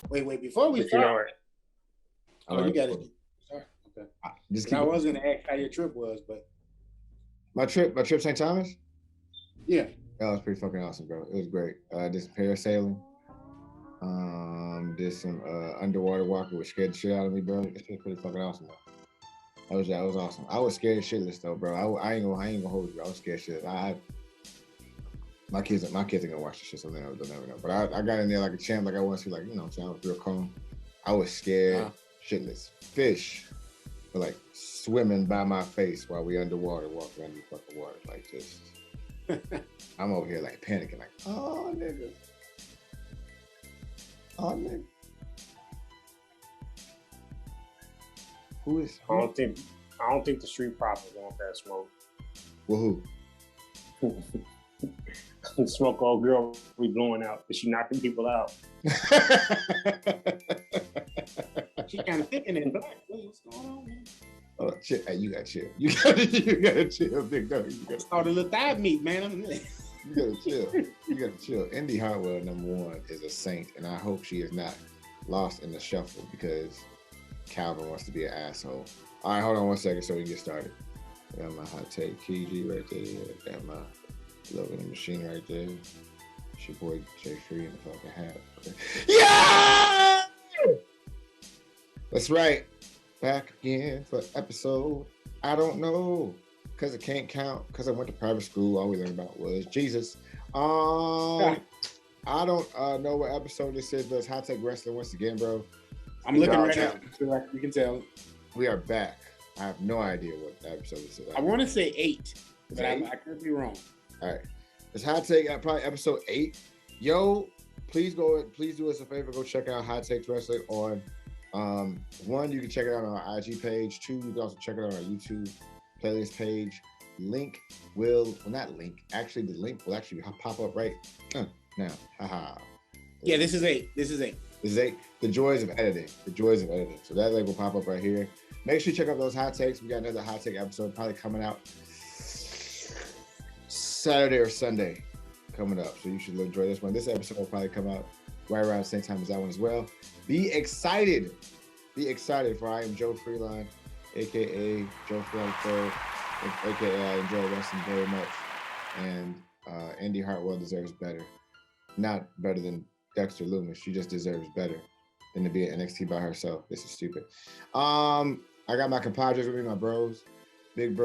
Wait, before we If you know start. it. Oh, you got it. Sorry. Okay. I was gonna ask how your trip was, but my trip St. Thomas? Yeah. That was pretty fucking awesome, bro. It was great. Did some parasailing. Did some underwater walking, which scared the shit out of me, bro. It's pretty fucking awesome, though. That was awesome. I was scared shitless though, bro. I ain't gonna hold you. I was scared shitless. My kids are gonna watch the shit, so they'll never know. But I got in there like a champ, like I want to see, like, you know what I'm saying? I was real calm. I was scared shitless. Fish were like swimming by my face while we underwater, walking under the fucking water, like just. I'm over here like panicking, like, oh nigga. Who is? I don't think the street prophets want that smoke. Well, who? Smoke old girl we blowing out. Is she knocking people out? She kind of thinking in black. What's going on, man? Oh, chill. Hey, you gotta chill. You gotta chill, big dog. You gotta start a little thigh meat, man. You gotta chill. You gotta chill. Indy Hartwell, #1, is a saint, and I hope she is not lost in the shuffle because Calvin wants to be an asshole. All right, hold on 1 second so we can get started. I got my hot take KG right there. Got my love in the machine right there. It's your boy Jay Free in the fucking hat. Okay. Yeah! That's right. Back again for episode, I don't know, because I can't count, because I went to private school. All we learned about was Jesus. I don't know what episode this is, but it's Hot Take Wrestling once again, bro. I'm looking right now. You can tell. We are back. I have no idea what episode this is. I want to say 8, but I could be wrong. All right. It's Hot Take, probably episode 8. Yo, please do us a favor. Go check out Hot Takes Wrestling on 1, you can check it out on our IG page. 2, you can also check it out on our YouTube playlist page. The link will pop up right now. Haha. Yeah, this is 8. This is 8. The joys of editing. So that link will pop up right here. Make sure you check out those hot takes. We got another hot take episode probably coming out Saturday or Sunday coming up. So you should enjoy this one. This episode will probably come out right around the same time as that one as well. Be excited for I am Joe Freeline, aka Joe Freeline III, aka I enjoy wrestling very much. And Indy Hartwell deserves better. Not better than Dexter Loomis. She just deserves better than to be at NXT by herself. This is stupid. I got my compadres with me, my bros, big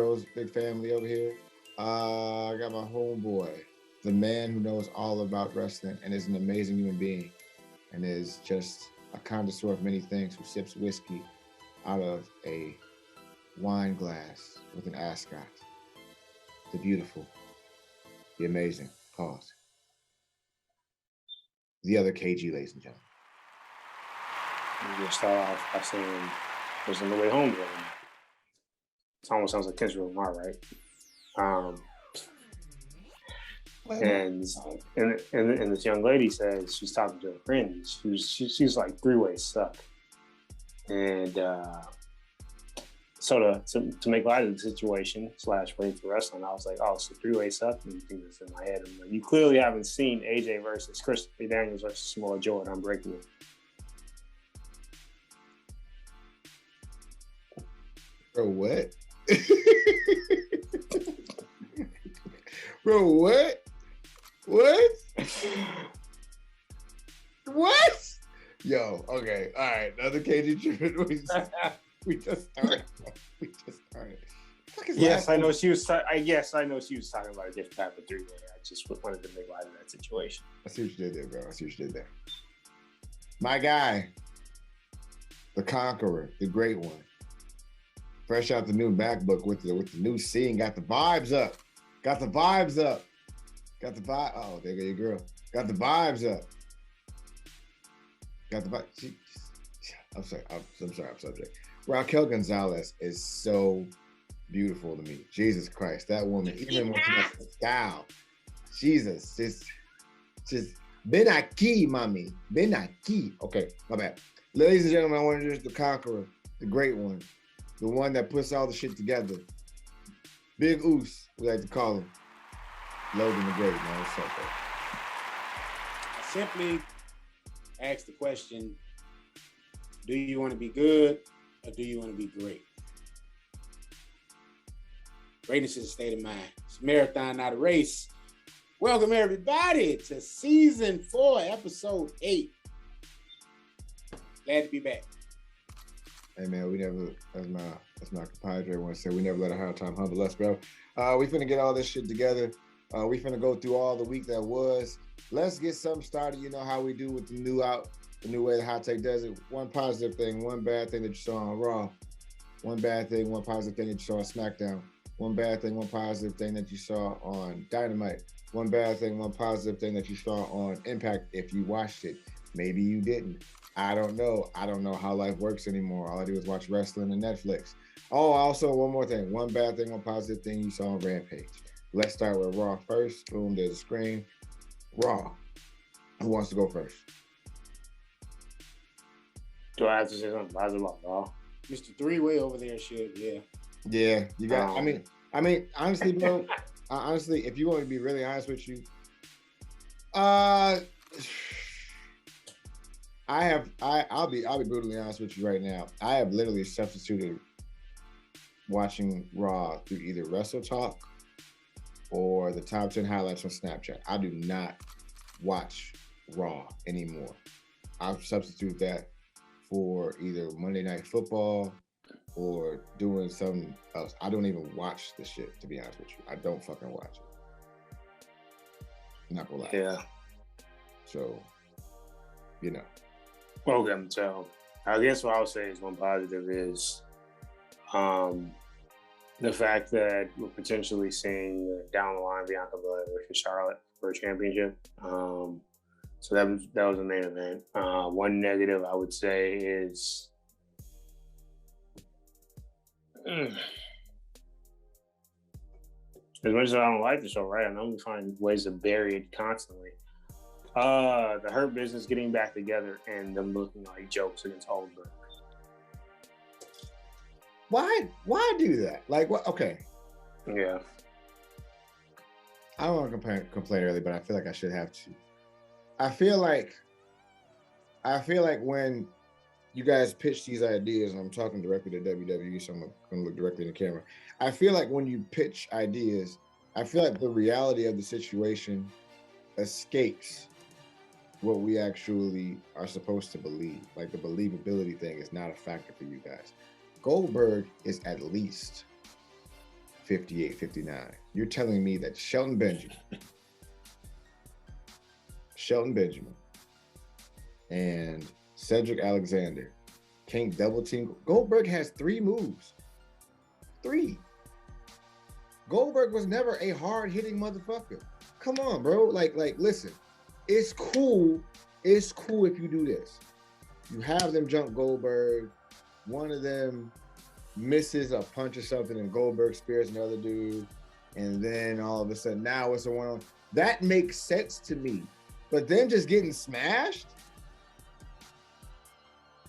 family over here. I got my homeboy, the man who knows all about wrestling and is an amazing human being and is just a connoisseur of many things, who sips whiskey out of a wine glass with an ascot. The beautiful, the amazing, pause. The other KG, ladies and gentlemen. I'm going to start off by saying it was on the way home. It almost sounds like Kendrick Lamar, right? And this young lady says she's talking to a friend. She's like three-way suck, and so to make light of the situation / waiting for wrestling, I was like, oh, so three-way suck. And you think this in my head. I'm like, you clearly haven't seen AJ versus Christopher Daniels versus Samoa Joe at Unbreakable. Bro, what? Bro, what? What? Yo, okay, all right. Another KG trip. We just started. Yes, I know she was. Yes, I know she was talking about a different type of three-way. I just wanted to make light of that situation. I see what you did there, bro. My guy, the Conqueror, the Great One, fresh out the new MacBook with the new scene, got the vibes up. Oh, there go your girl. Got the vibes up. I'm sorry, I'm subject. Raquel Gonzalez is so beautiful to me. Jesus Christ, that woman, even when she has style. Jesus, just ven aquí, mami. Ven aquí. Okay, my bad. Ladies and gentlemen, I want to introduce the Conqueror, the Great One, the one that puts all the shit together. Big Oos, we like to call him. Logan the Great, man. What's up, bro? I simply ask the question, do you want to be good or do you want to be great? Greatness is a state of mind. It's a marathon, not a race. Welcome, everybody, to Season 4, Episode 8. Glad to be back. Hey, man, we never, as my compadre once said, we never let a hard time humble us, bro. We finna get all this shit together. We finna go through all the week that was. Let's get something started. You know how we do with the new way the Hot Take does it. One positive thing, one bad thing that you saw on Raw. One bad thing, one positive thing that you saw on SmackDown. One bad thing, one positive thing that you saw on Dynamite. One bad thing, one positive thing that you saw on Impact if you watched it. Maybe you didn't. I don't know. I don't know how life works anymore. All I do is watch wrestling and Netflix. Oh, also one more thing. One bad thing, one positive thing you saw on Rampage. Let's start with Raw first. Boom, there's a screen. Raw. Who wants to go first? Do I have to say something positive about Raw? Mr. Three-Way over there should, yeah. Yeah, you got. I mean, honestly, bro. Honestly, if you want to be really honest with you, I'll be brutally honest with you right now. I have literally substituted watching Raw through either Wrestle Talk or the top 10 highlights on Snapchat. I do not watch Raw anymore. I've substituted that for either Monday Night Football or doing something else. I don't even watch the shit, to be honest with you. I don't fucking watch it. I'm not gonna lie. Yeah. So, you know. Okay, so I guess what I would say is one positive is the fact that we're potentially seeing down the line Bianca Belair versus Charlotte for a championship. So that was the main event. One negative I would say is as much as I don't like the show, right? I know we find ways to bury it constantly. The Hurt Business getting back together and them looking like jokes against Goldberg. Why do that? Like what? Okay. Yeah. I don't want to complain early, but I feel like I should have to. I feel like when you guys pitch these ideas, and I'm talking directly to WWE, so I'm going to look directly in the camera. I feel like when you pitch ideas, I feel like the reality of the situation escapes what we actually are supposed to believe. Like the believability thing is not a factor for you guys. Goldberg is at least 58, 59. You're telling me that Shelton Benjamin and Cedric Alexander can't double team. Goldberg has 3 moves. 3. Goldberg was never a hard-hitting motherfucker. Come on, bro. Like, listen. It's cool. It's cool if you do this. You have them jump Goldberg. One of them misses a punch or something, and Goldberg spears another dude. And then all of a sudden, now it's a one-on. That makes sense to me. But then just getting smashed?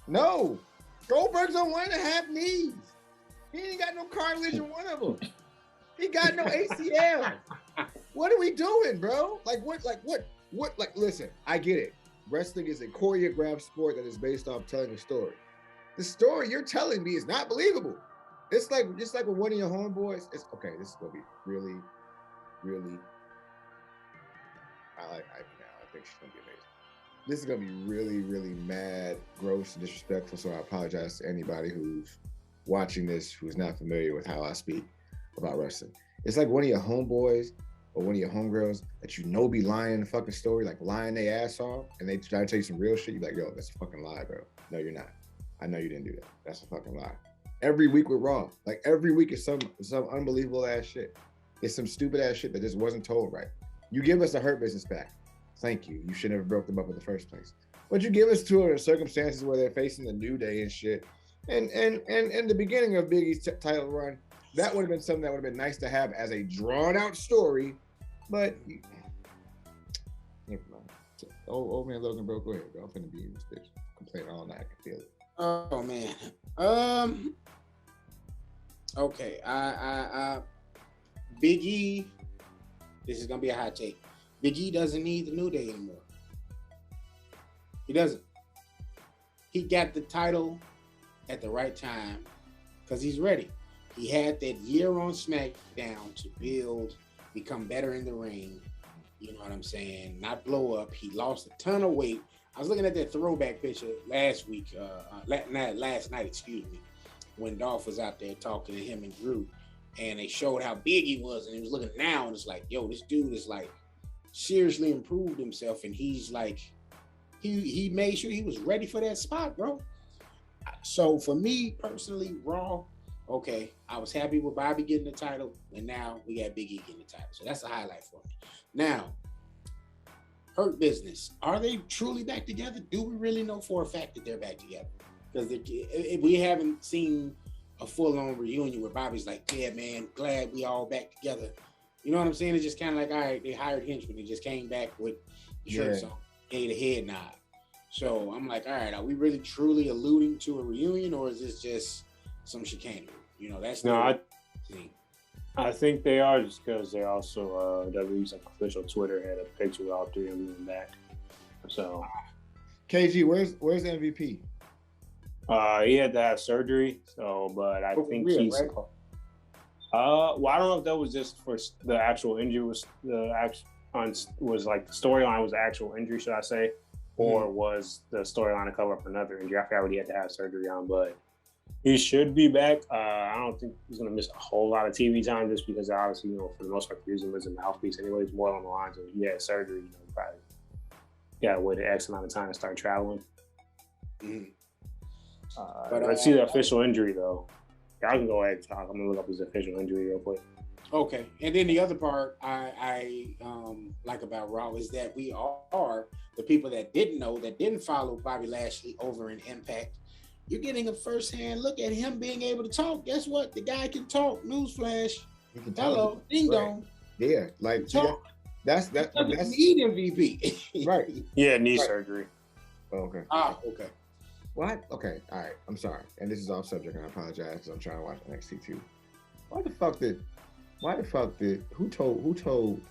No. Goldberg's on 1.5 knees. He ain't got no cartilage in one of them. He got no ACL. What are we doing, bro? Listen, I get it. Wrestling is a choreographed sport that is based off telling a story. The story you're telling me is not believable. It's like with one of your homeboys. It's okay. This is gonna be really, really. I think she's gonna be amazing. This is gonna be really, really mad, gross, and disrespectful. So I apologize to anybody who's watching this who's not familiar with how I speak about wrestling. It's like one of your homeboys or one of your homegirls that you know be lying in the fucking story, like lying their ass off, and they try to tell you some real shit. You're like, yo, that's a fucking lie, bro. No, you're not. I know you didn't do that. That's a fucking lie. Every week with Raw, like every week is some unbelievable ass shit. It's some stupid ass shit that just wasn't told right. You give us the Hurt Business back. Thank you. You should never broke them up in the first place. But you give us two of the circumstances where they're facing the New Day and shit. And the beginning of Big E's title run, that would have been something that would have been nice to have as a drawn out story. But never mind. Old man Logan, bro, go ahead, bro. I'm finna be in this bitch. Complaining all night. I can feel it. Oh man. Okay, Big E. This is gonna be a hot take. Big E doesn't need the New Day anymore. He doesn't. He got the title at the right time because he's ready. He had that year on SmackDown to build, become better in the ring. You know what I'm saying? Not blow up. He lost a ton of weight. I was looking at that throwback picture last night, excuse me, when Dolph was out there talking to him and Drew, and they showed how big he was, and he was looking now, and it's like, yo, this dude is like seriously improved himself, and he's like, he made sure he was ready for that spot, bro. So for me personally, Raw, okay, I was happy with Bobby getting the title, and now we got Big E getting the title. So that's a highlight for me. Now, Hurt Business, are they truly back together? Do we really know for a fact that they're back together? Because we haven't seen a full-on reunion where Bobby's like, yeah, man, glad we all back together. You know what I'm saying? It's just kind of like, all right, they hired henchmen and just came back with shirts on, gave a head nod. So I'm like, all right, are we really truly alluding to a reunion, or is this just some chicanery? You know, that's no. I think they are, just because they also WWE's like official Twitter had a picture of all three of them back. So, KG, where's the MVP? He had to have surgery, but I think he's. Right? Well, I don't know if that was just for the actual injury was like the storyline was the actual injury, should I say, or was the storyline to cover up another injury? I forgot what he had to have surgery on, but he should be back. I don't think he's going to miss a whole lot of TV time just because obviously, you know, for the most part, he's a mouthpiece anyway. It's more on the lines of he had surgery, you know, probably got to wait an X amount of time to start traveling. But let's see the official injury, though. Y'all can go ahead and talk. I'm going to look up his official injury real quick. Okay. And then the other part I like about Raw is that we are the people that didn't know, that didn't follow Bobby Lashley over in Impact. You're getting a first-hand look at him being able to talk. Guess what? The guy can talk. Newsflash. Hello, ding dong. Yeah, like that's need MVP. Right. Yeah, knee surgery. Oh, okay. Okay. What? Okay, all right. I'm sorry, and this is off subject, and I apologize because I'm trying to watch NXT too. Why the fuck did? Who told WWE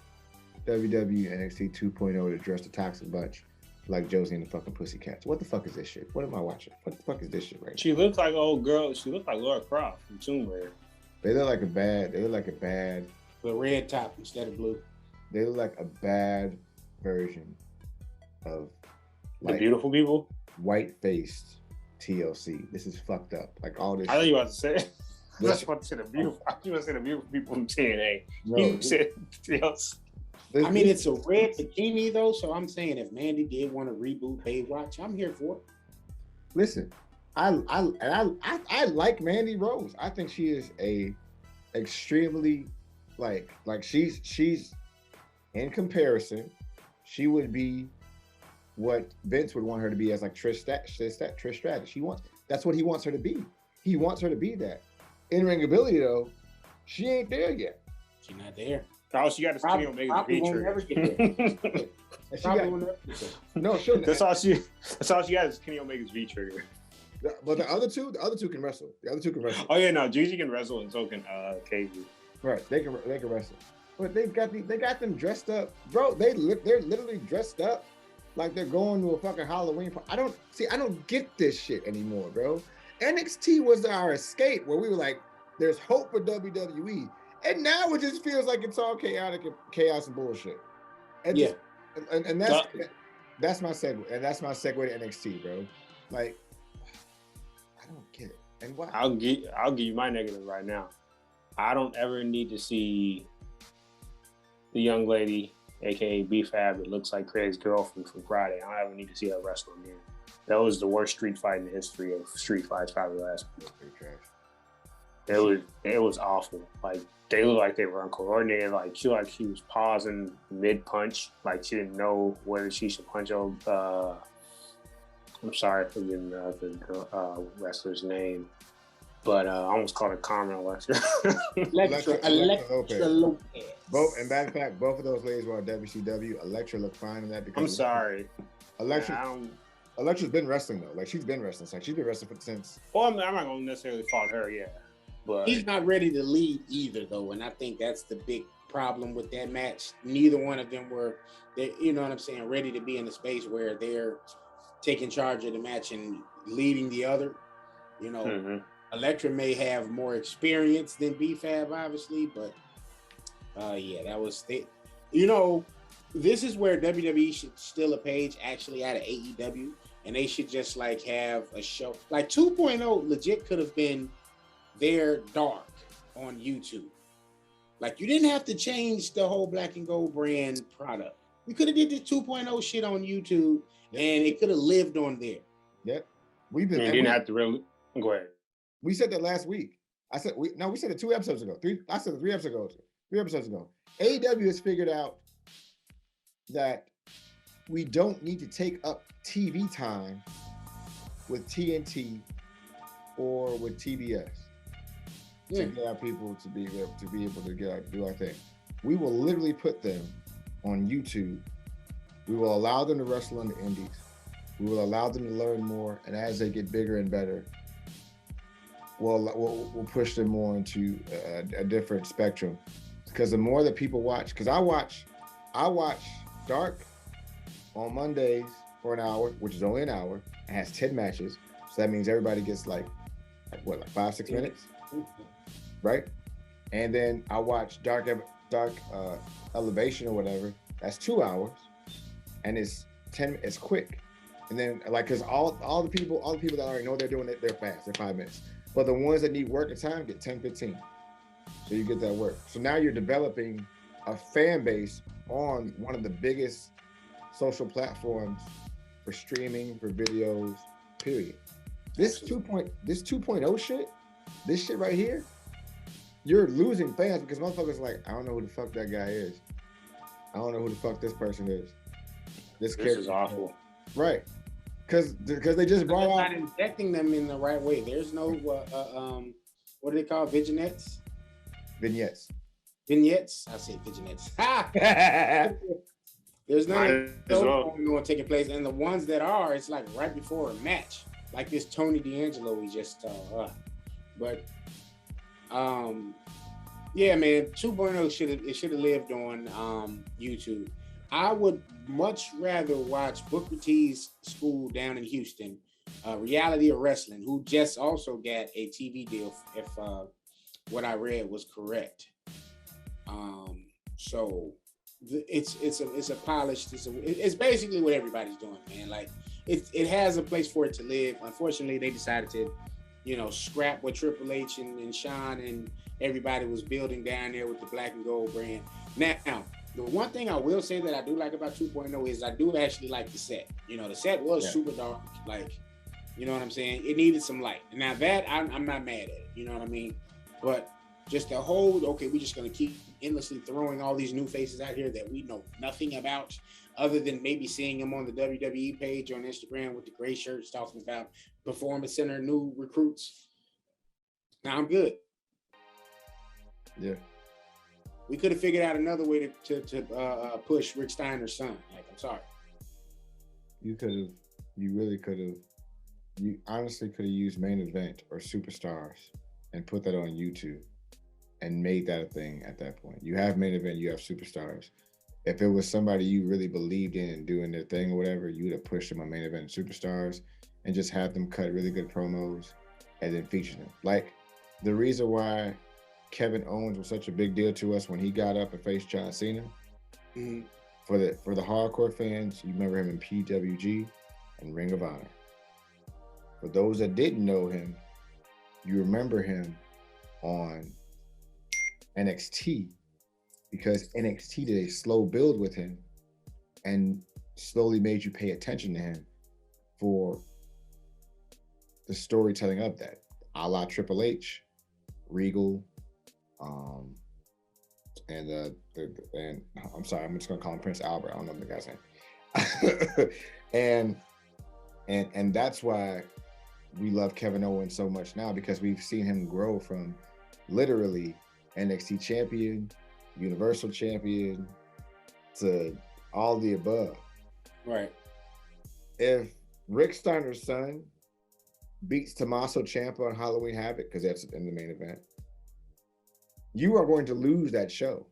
NXT 2.0 to dress the Toxic Bunch like Josie and the fucking Pussycats? What the fuck is this shit? What am I watching? What the fuck is this shit right now? She looks like an old girl. She looks like Laura Croft from Tomb Raider. They look like a bad. With a red top instead of blue. They look like a bad version of The Beautiful People. White-faced TLC. This is fucked up. Like all this. I thought you were about to say. I was about to say the beautiful. I was going to say the Beautiful People from TNA. No, you said TLC. I mean, it's a red bikini though, so I'm saying if Mandy did want to reboot Baywatch, I'm here for it. Listen, I like Mandy Rose. I think she is a extremely like she's in comparison, she would be what Vince would want her to be as like Trish Stratus. That's what he wants her to be. He wants her to be that. In ring ability though, she ain't there yet. She's not there. Oh, she got a Kenny Omega's V trigger. No, sure. That's all she got is Kenny Omega's V trigger. But the other two can wrestle. Oh yeah, no, Gigi can wrestle and so can KG. Right, they can wrestle. But they got them dressed up, bro. They're literally dressed up like they're going to a fucking Halloween party. I don't get this shit anymore, bro. NXT was our escape where we were like, there's hope for WWE. And now it just feels like it's all chaos and bullshit. And yeah. And that's my segue. And that's my segue to NXT, bro. Like, I don't get it. And why? I'll give you my negative right now. I don't ever need to see the young lady, aka B-Fab, that looks like Craig's girlfriend from Friday. I don't ever need to see her wrestle again. That was the worst street fight in the history of street fights, probably last week. It was awful. Like, they looked like they were uncoordinated. Like she was pausing mid punch. Like she didn't know whether she should punch over. I'm sorry for getting the wrestler's name, but I almost called her Carmen Electra. Electra Lopez. Both, and matter of fact, both of those ladies were on WCW. Electra looked fine in that. Because I'm sorry. Electra's been wrestling though. Like she's been wrestling. Like she's been wrestling since. Well, I'm not gonna necessarily fault her. Yeah. But he's not ready to lead either, though, and I think that's the big problem with that match. Neither one of them were, you know what I'm saying, ready to be in a space where they're taking charge of the match and leading the other. You know, Elektra may have more experience than B-Fab, obviously, but yeah, that was it. You know, this is where WWE should steal a page actually out of AEW, and they should just like have a show like 2.0 legit could have been their dark on YouTube. Like you didn't have to change the whole Black and Gold brand product. You could have did the 2.0 shit on YouTube, and it could have lived on there. Yep. We didn't have to really go ahead. We said that last week. We said it 2 episodes ago. I said it 3 episodes ago. 3 episodes ago. AEW has figured out that we don't need to take up TV time with TNT or with TBS to get our people to be able to do our thing. We will literally put them on YouTube. We will allow them to wrestle in the indies. We will allow them to learn more, and as they get bigger and better, we'll push them more into a different spectrum. Because the more that people watch, because I watch Dark on Mondays for an hour, which is only an hour, and has 10 matches. So that means everybody gets like 5-6 minutes, right? And then I watch Dark Elevation or whatever. That's 2 hours, and it's quick. And then because all the people that already know they're doing it, they're fast. They're 5 minutes. But the ones that need work and time get 10, 15. So you get that work. So now you're developing a fan base on one of the biggest social platforms for streaming, for videos, period. This 2.0 shit, this shit right here, you're losing fans because motherfuckers are like, I don't know who the fuck that guy is. I don't know who the fuck this person is. This is awful. Right. Because they just brought out. Not injecting them in the right way. There's no, what do they call vignettes? Vignettes. I say vignettes. There's none of those taking place. And the ones that are, it's like right before a match. Like this Tony D'Angelo we just saw. But, yeah, man, 2.0 should have lived on YouTube. I would much rather watch Booker T's school down in Houston, Reality of Wrestling, who just also got a TV deal, if what I read was correct. So it's a polished. It's basically what everybody's doing, man. Like it has a place for it to live. Unfortunately, they decided to, scrap what Triple H and Shawn and everybody was building down there with the Black and Gold brand. Now, the one thing I will say that I do like about 2.0 is I do actually like the set. The set was super dark, like, you know what I'm saying? It needed some light. Now that, I'm not mad at it, you know what I mean? But just the whole, we're just going to keep endlessly throwing all these new faces out here that we know nothing about, other than maybe seeing them on the WWE page on Instagram with the gray shirts talking about Performance Center new recruits. Now I'm good. Yeah. We could have figured out another way to push Rick Steiner's son. Like, I'm sorry. You honestly could have used Main Event or Superstars and put that on YouTube and made that a thing at that point. You have Main Event, you have Superstars. If it was somebody you really believed in and doing their thing or whatever, you would have pushed them on Main Event and Superstars and just have them cut really good promos and then feature them. Like the reason why Kevin Owens was such a big deal to us when he got up and faced John Cena. Mm-hmm. For the hardcore fans, you remember him in PWG and Ring of Honor. For those that didn't know him, you remember him on NXT because NXT did a slow build with him and slowly made you pay attention to him for the storytelling of that, a la Triple H, Regal, and I'm sorry, I'm just gonna call him Prince Albert. I don't know the guy's name. and that's why we love Kevin Owens so much now, because we've seen him grow from literally NXT champion, Universal champion, to all the above. Right. If Rick Steiner's son beats Tommaso Ciampa on Halloween Havoc, because that's in the main event, you are going to lose that show.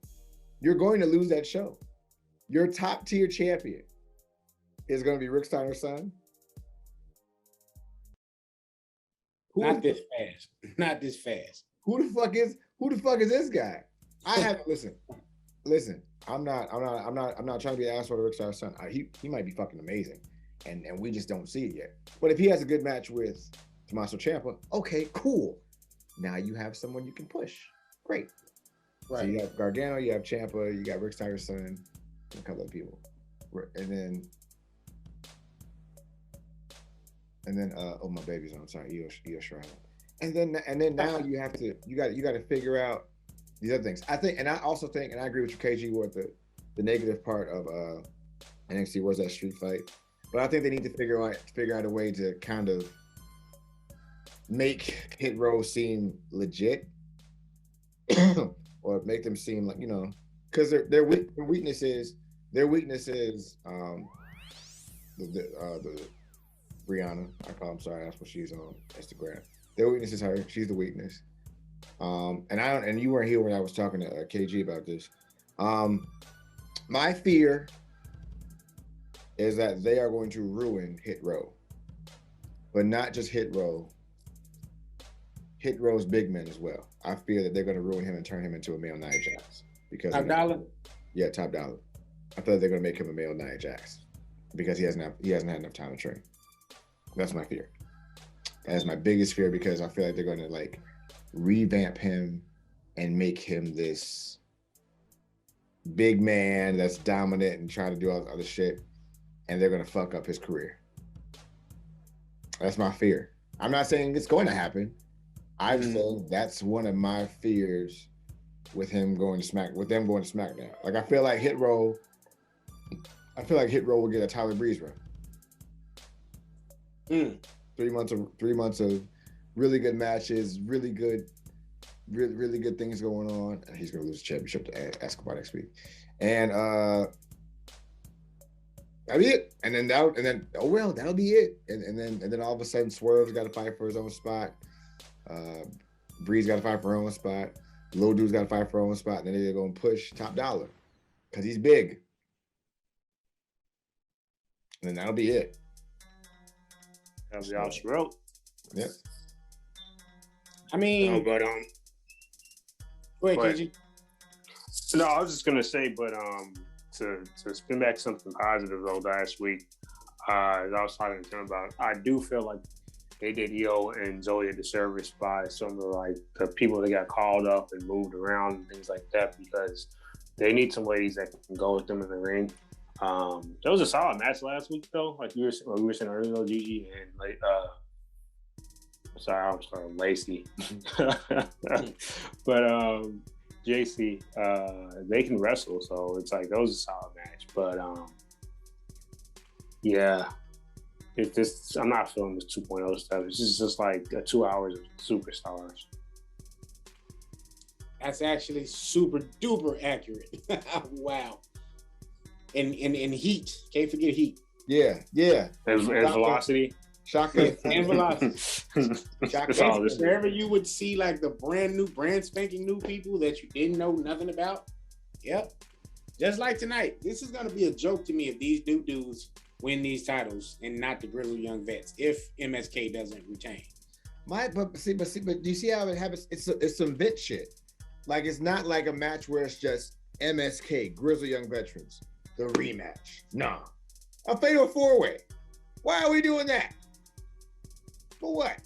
You're going to lose that show. Your top tier champion is going to be Rick Steiner's son. Not this fast. Not this fast. Who the fuck is this guy? I haven't listen. I'm not trying to be an asshole to Rick Steiner's son. He might be fucking amazing, and we just don't see it yet. But if he has a good match with Tommaso Ciampa, okay, cool. Now you have someone you can push. Great. Right. So you have Gargano, you have Ciampa, you got Rick Steiner's son, and a couple of people, and then oh, my baby's on. Sorry, Io Shirai. And then now you got to figure out these other things. I think, and I also think, and I agree with you, KG, what the negative part of NXT was that street fight. But I think they need to figure out a way to kind of make Hit Row seem legit, or make them seem like, because their weakness is the Brianna. Sorry, that's what she's on Instagram. Their weakness is her. She's the weakness. And you weren't here when I was talking to KG about this. My fear is that they are going to ruin Hit Row, but not just Hit Row. Hit Row's big men as well. I fear that they're going to ruin him and turn him into a male Nia Jax because Top Dollar. Yeah, Top Dollar. I feel like they're going to make him a male Nia Jax because he hasn't had enough time to train. That's my fear. That's my biggest fear, because I feel like they're going to like revamp him and make him this big man that's dominant and trying to do all this other shit, and they're going to fuck up his career. That's my fear. I'm not saying it's going to happen. I'm saying that's one of my fears with them going to SmackDown. Like, I feel like Hit Row will get a Tyler Breeze run. 3 months of really good matches, really good things going on, and he's gonna lose the championship to Escobar next week. And that'll be it. And then that'll be it. And then all of a sudden Swerve's got to fight for his own spot. Breeze got to fight for her own spot. Lil Dude's got to fight for her own spot. And then they're gonna push Top Dollar because he's big. And then that'll be it. That'll be all she wrote. Yep. I mean, but go ahead, KG. No, I was just gonna say, but to spin back something positive though, last week, as I was talking to him about, I do feel like they did Io and Zoe a disservice by some of the people that got called up and moved around and things like that, because they need some ladies that can go with them in the ring. That was a solid match last week though, like we were saying earlier though, Gigi, and Lacey. But JC, they can wrestle, so it's like that was a solid match. But yeah, I'm not feeling this 2.0 stuff. It's just like 2 hours of superstars. That's actually super duper accurate. Wow. And heat. Can't forget heat. Yeah. And velocity. Shotgun and velocity. Shotgun. Wherever you would see like the brand spanking new people that you didn't know nothing about. Yep. Just like tonight. This is gonna be a joke to me if these new dudes win these titles and not the Grizzled Young Vets if MSK doesn't retain. But do you see how it happens? It's some vet shit. Like, it's not like a match where it's just MSK, Grizzled Young Veterans, the rematch. Nah. A fatal 4-way. Why are we doing that? For what?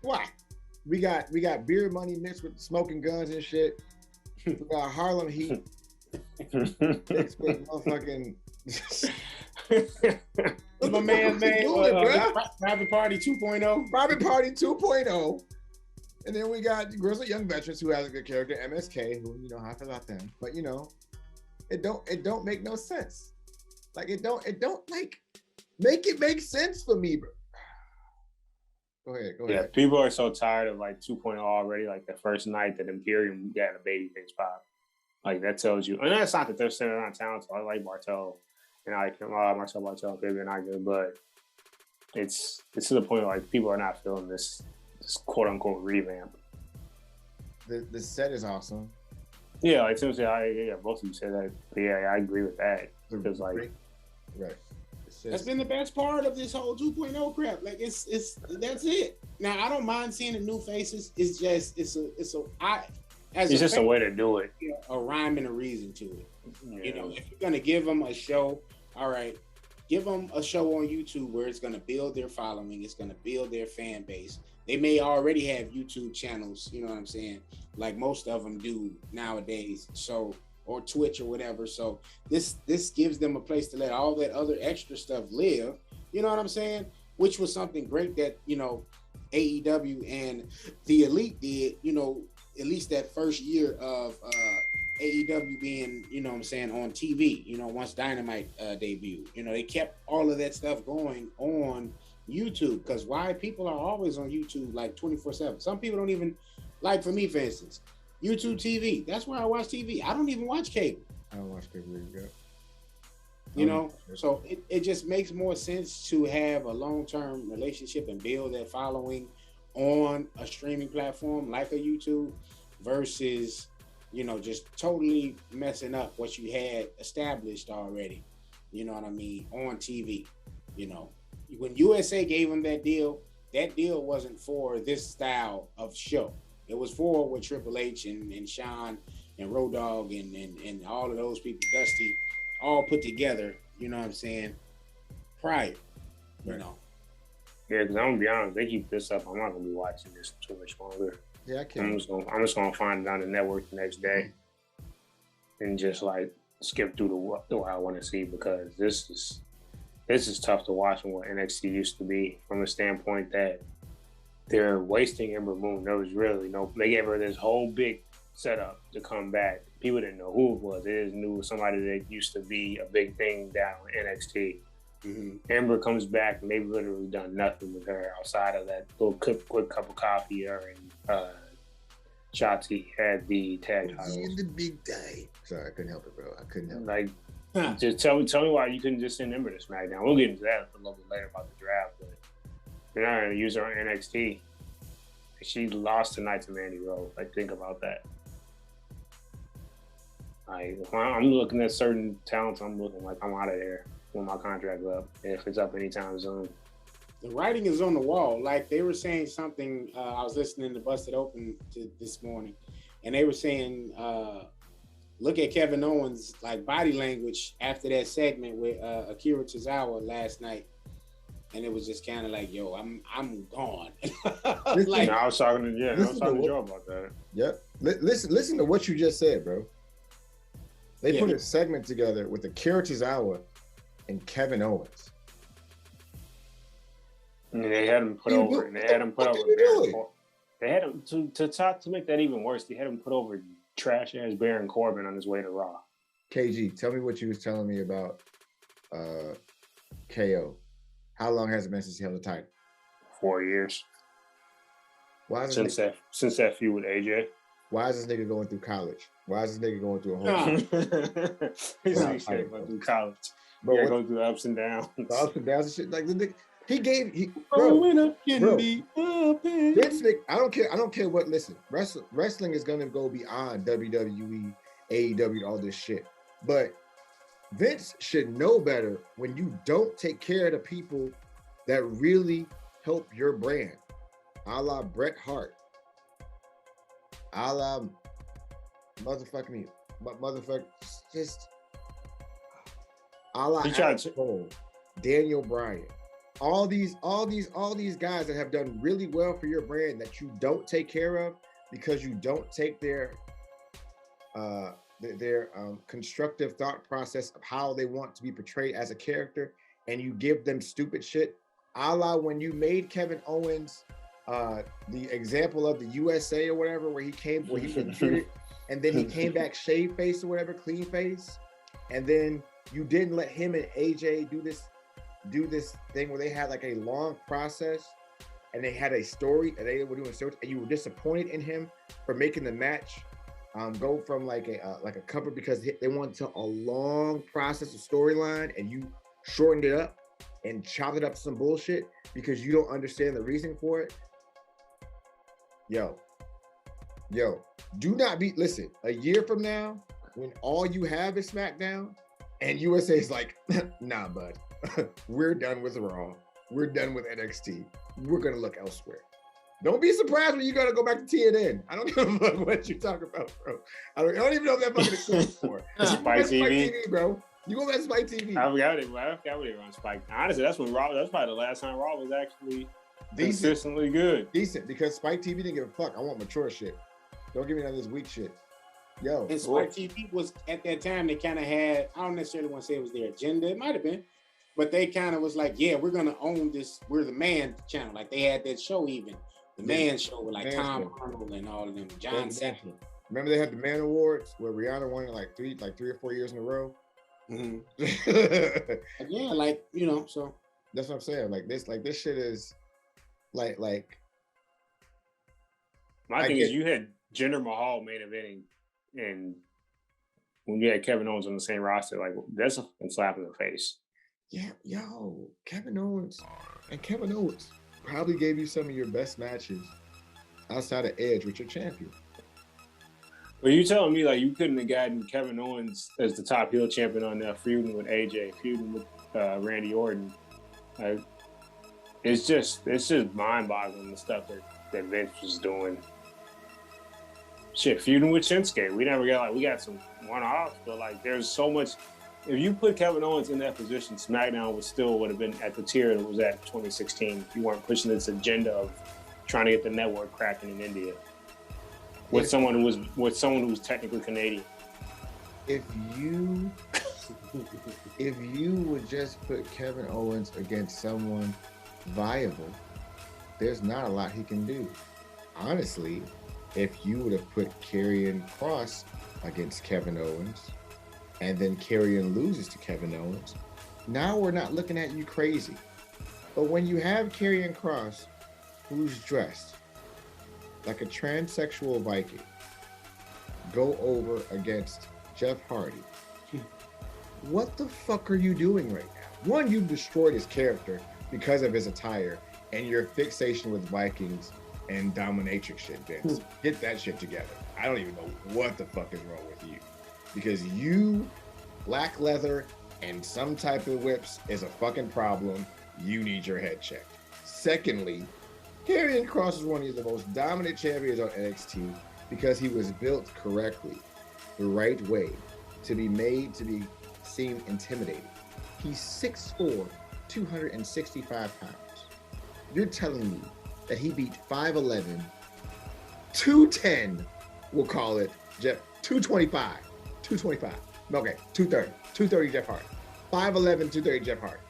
Why? We got beer money mixed with smoking guns and shit. We got Harlem Heat mixed with motherfucking my man, Private Party 2.0. Private Party 2.0. And then we got Grizzled Young Veterans, who has a good character, MSK, who, you know how I feel about them. But, you know, it don't make no sense. Like, it don't like make it make sense for me, bro. Go ahead. Yeah, people are so tired of like 2.0 already. Like the first night that Imperium got a babyface pop. Like, that tells you, and that's not that they're centered on talent. So I like Bartel, and I like Marcel Bartel, Fabian Aichner, but it's to the point where like people are not feeling this quote unquote revamp. The set is awesome. Yeah, like Tim said, both of you said that. But yeah, I agree with that. Because like, right. That's been the best part of this whole 2.0 crap. Like it's that's it. Now I don't mind seeing the new faces. It's just it's just a way to do it. A rhyme and a reason to it. Yeah. You know, if you're gonna give them a show, all right, give them a show on YouTube where it's gonna build their following, it's gonna build their fan base. They may already have YouTube channels, you know what I'm saying, like most of them do nowadays. So, or Twitch or whatever. So this gives them a place to let all that other extra stuff live. You know what I'm saying? Which was something great that, you know, AEW and the Elite did, you know, at least that first year of AEW being, you know what I'm saying, on TV, you know, once Dynamite debuted. You know, they kept all of that stuff going on YouTube, because why? People are always on YouTube like 24/7. Some people don't even, like for me, for instance, YouTube TV. That's where I watch TV. I don't even watch cable. I don't watch cable either. You know, so it just makes more sense to have a long-term relationship and build that following on a streaming platform like a YouTube versus, you know, just totally messing up what you had established already. You know what I mean? On TV, you know. When USA gave them that deal wasn't for this style of show. It was for with Triple H and Shawn and Road Dogg and all of those people, Dusty, all put together, you know what I'm saying, prior, you know. Yeah, because I'm going to be honest, they keep this up, I'm not going to be watching this too much longer. Yeah, I can't. I'm just gonna find it on the network the next day and just like skip through the what I want to see, because this is tough to watch from what NXT used to be, from the standpoint that they're wasting Ember Moon. There was really they gave her this whole big setup to come back. People didn't know who it was. They just knew somebody that used to be a big thing down in NXT. Mm-hmm. Ember comes back and they've literally done nothing with her outside of that little quick cup of coffee. Her and Shotzi had the tag titles. In the big day. Sorry, I couldn't help it, bro. I couldn't help it. Like, just tell me why you couldn't just send Ember to SmackDown. We'll get into that a little bit later about the draft, but you're not going to use her on NXT. She lost tonight to Mandy Rose. Like, think about that. Like, I'm looking at certain talents, I'm looking like I'm out of there when my contract's up, if it's up anytime soon. The writing is on the wall. Like, they were saying something, I was listening to Busted Open this morning, and they were saying, look at Kevin Owens' like body language after that segment with Akira Tozawa last night, and it was just kind of like, yo, I'm gone. Like, I was talking to Joe about that. Yep. Listen to what you just said, bro. They put a segment together with Akira Tozawa and Kevin Owens. And they had him put over. And they had him put over. They had him to make that even worse. They had him put over trash ass Baron Corbin on his way to Raw. KG, tell me what you was telling me about KO. How long has it been since he held the title? 4 years. Why is since that feud with AJ? Why is this nigga going through college? Why is this nigga going through a whole? He's going through college. Bro, yeah, going through the ups and downs. The ups and downs and shit. Like the nigga, Vince Nick, I don't care what. Listen, wrestling is gonna go beyond WWE, AEW, all this shit. But Vince should know better when you don't take care of the people that really help your brand, a la Bret Hart, a la just a la Daniel Bryan. All these guys that have done really well for your brand that you don't take care of because you don't take their constructive thought process of how they want to be portrayed as a character, and you give them stupid shit. A la when you made Kevin Owens the example of the USA or whatever, where he was treated, and then he came back shave face or whatever, clean face, and then you didn't let him and AJ do this thing where they had like a long process and they had a story and they were doing stories, and you were disappointed in him for making the match go from like a cover because they wanted a long process of storyline and you shortened it up. and chopped it up to some bullshit because you don't understand the reasoning for it, yo, do not be, listen, a year from now, when all you have is SmackDown and USA is like, nah, bud, we're done with Raw. We're done with NXT. We're going to look elsewhere. Don't be surprised when you got to go back to TNN. I don't give a fuck what you talk about, bro. I don't even know if that fucking exists for. Spike TV, bro. You go back to Spike TV. I forgot what it on Spike. Honestly, that's when Raw. That's probably the last time Raw was actually consistently good. Decent, because Spike TV didn't give a fuck. I want mature shit. Don't give me none of this weak shit. Yo. And Spike TV was, at that time, they kind of had, I don't necessarily want to say it was their agenda. It might have been. But they kind of was like, yeah, we're going to own this. We're the man channel. Like, they had that show even. The Man Show with like Tom Arnold and all of them. John Cena. Remember they had the Man Awards where Rihanna won it like three or 4 years in a row? Mm-hmm. Yeah, like, you know, so. That's what I'm saying. Like this shit is like. My thing is you had Jinder Mahal main eventing, and when you had Kevin Owens on the same roster, like that's a slap in the face. Yeah, Kevin Owens probably gave you some of your best matches outside of Edge with your champion. Well, you telling me like you couldn't have gotten Kevin Owens as the top heel champion on there, feuding with AJ, feuding with Randy Orton? Like, it's just mind-boggling the stuff that Vince was doing. Shit, feuding with Shinsuke, we got some one-offs, but like there's so much. If you put Kevin Owens in that position, SmackDown would have been at the tier it was at 2016. If you weren't pushing this agenda of trying to get the network cracking in India with someone who was technically Canadian. If you would just put Kevin Owens against someone viable, there's not a lot he can do. Honestly, if you would have put Karrion Kross against Kevin Owens, and then Karrion loses to Kevin Owens, now we're not looking at you crazy. But when you have Karrion Kross, who's dressed like a transsexual Viking, go over against Jeff Hardy, what the fuck are you doing right now? One, you've destroyed his character because of his attire and your fixation with Vikings and dominatrix shit, Vince. Get that shit together. I don't even know what the fuck is wrong with you. Because you, black leather, and some type of whips is a fucking problem. You need your head checked. Secondly, Karrion Kross is one of the most dominant champions on NXT because he was built correctly, the right way, to be made to be seem intimidating. He's 6'4", 265 pounds. You're telling me that he beat 5'11", 210, we'll call it, Jeff, 225. 225. Okay, 230. 230 Jeff Hardy. 5'11", 230 Jeff Hardy.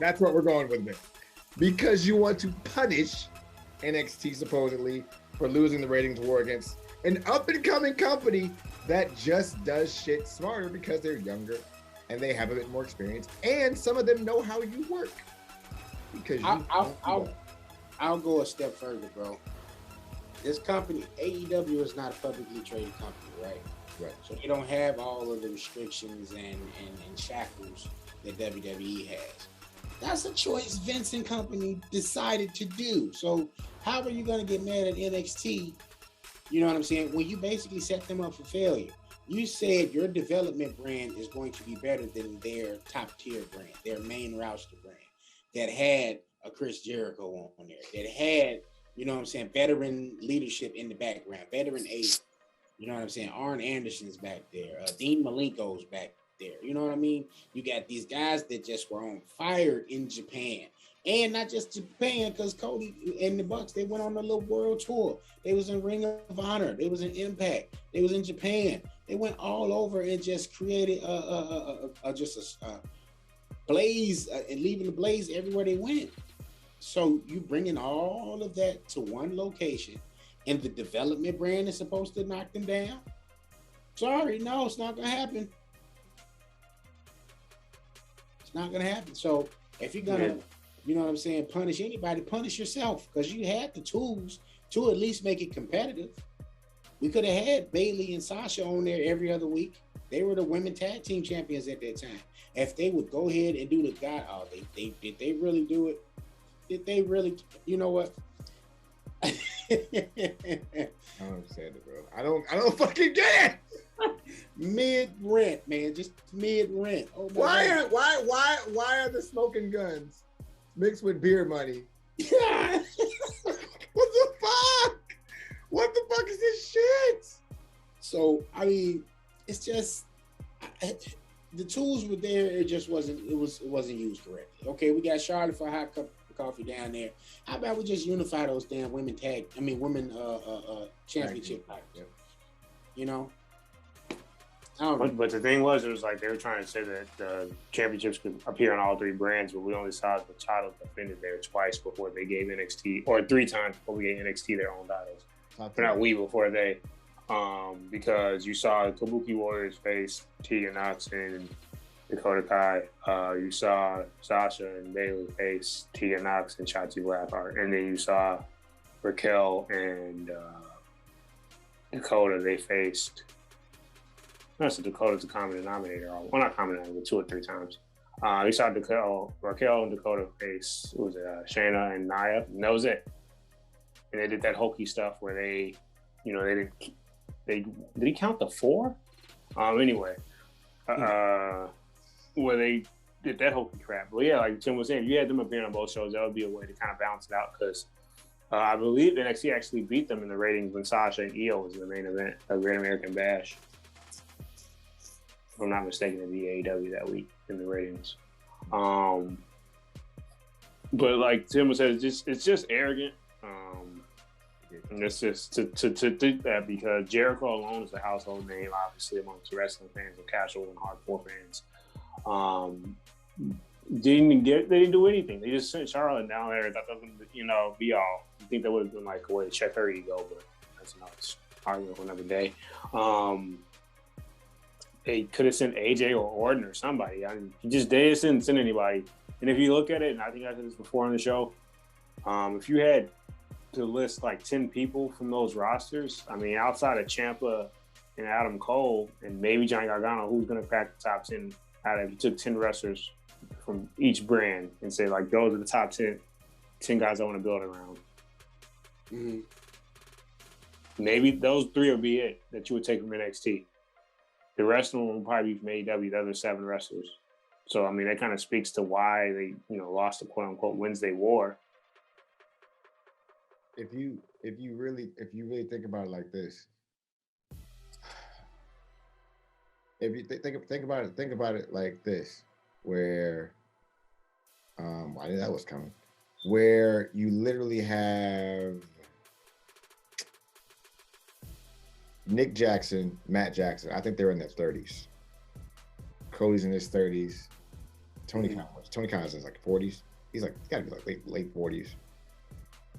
That's what we're going with, man. Because you want to punish NXT supposedly for losing the ratings war against an up-and-coming company that just does shit smarter because they're younger and they have a bit more experience, and some of them know how you work. Because I'll go a step further, bro. This company, AEW, is not a publicly traded company, right? Right. So you don't have all of the restrictions and shackles that WWE has. That's a choice Vince and company decided to do. So how are you going to get mad at NXT, you know what I'm saying, when you basically set them up for failure? You said your development brand is going to be better than their top tier brand, their main roster brand, that had a Chris Jericho on there, that had, you know what I'm saying, veteran leadership in the background, veteran ace, you know what I'm saying, Arn Anderson's back there, Dean Malenko's back there, you know what I mean? You got these guys that just were on fire in Japan. And not just Japan, because Cody and the Bucks, they went on a little world tour. They was in Ring of Honor. They was in Impact. They was in Japan. They went all over and just created a blaze and leaving the blaze everywhere they went. So you bringing all of that to one location, and the development brand is supposed to knock them down? Sorry, no, it's not gonna happen. It's not gonna happen. So if you're gonna, you know what I'm saying, punish anybody, punish yourself, because you had the tools to at least make it competitive. We could have had Bayley and Sasha on there every other week. They were the women tag team champions at that time. If they would go ahead and do the guy, did they really do it? Did they really? You know what? I don't understand it, bro. I don't fucking get it. Mid-rent, man, just mid-rent. Oh my God. Why are the smoking guns mixed with beer money? Yeah. What the fuck? What the fuck is this shit? So I mean, it's just the tools were there. It just wasn't. It wasn't used correctly. Okay, we got Charlotte for a hot cup of coffee down there. How about we just unify those damn women championship titles? Yeah. You know. But the thing was, it was like they were trying to say that the championships could appear on all three brands, but we only saw the titles defended there twice before they gave NXT, or 3 times before we gave NXT their own titles. But not we, before they. Because you saw Kabuki Warriors face Tegan Nox and Dakota Kai. You saw Sasha and Bayley face Tegan Nox and Shotzi Blackheart. And then you saw Raquel and Dakota. They faced... Not so Dakota's a common denominator. Well, not common denominator, but 2 or 3 times. You saw Raquel and Dakota face, what was it, Shayna and Nia, and that was it. And they did that hokey stuff where they did he count the 4? Anyway, where they did that hokey crap. But yeah, like Tim was saying, you had them appearing on both shows. That would be a way to kind of balance it out because I believe NXT actually beat them in the ratings when Sasha and Io was in the main event of Great American Bash. If I'm not mistaken, in the AEW that week in the ratings. But like Tim said, it's just arrogant. And it's just to think that because Jericho alone is a household name, obviously amongst wrestling fans and casual and hardcore fans. They didn't do anything. They just sent Charlotte down there. That doesn't, be all. You think that would have been like a way to check her ego, but that's another argument for another day. They could have sent AJ or Orton or somebody. I mean, they just didn't send anybody. And if you look at it, and I think I said this before on the show, if you had to list like 10 people from those rosters, I mean, outside of Ciampa and Adam Cole and maybe Johnny Gargano, who's going to crack the top 10 out of, you took 10 wrestlers from each brand and say, like, those are the top 10 guys I want to build around. Mm-hmm. Maybe those 3 would be it that you would take from NXT. The rest of them will probably be from AEW, the other 7 wrestlers. So, I mean, that kind of speaks to why they, lost the quote-unquote Wednesday War. If you really think about it like this, if you think about it like this, where I knew that was coming, where you literally have Nick Jackson, Matt Jackson. I think they're in their 30s. Cody's in his 30s. Tony Khan is in like 40s. He's got to be like late 40s.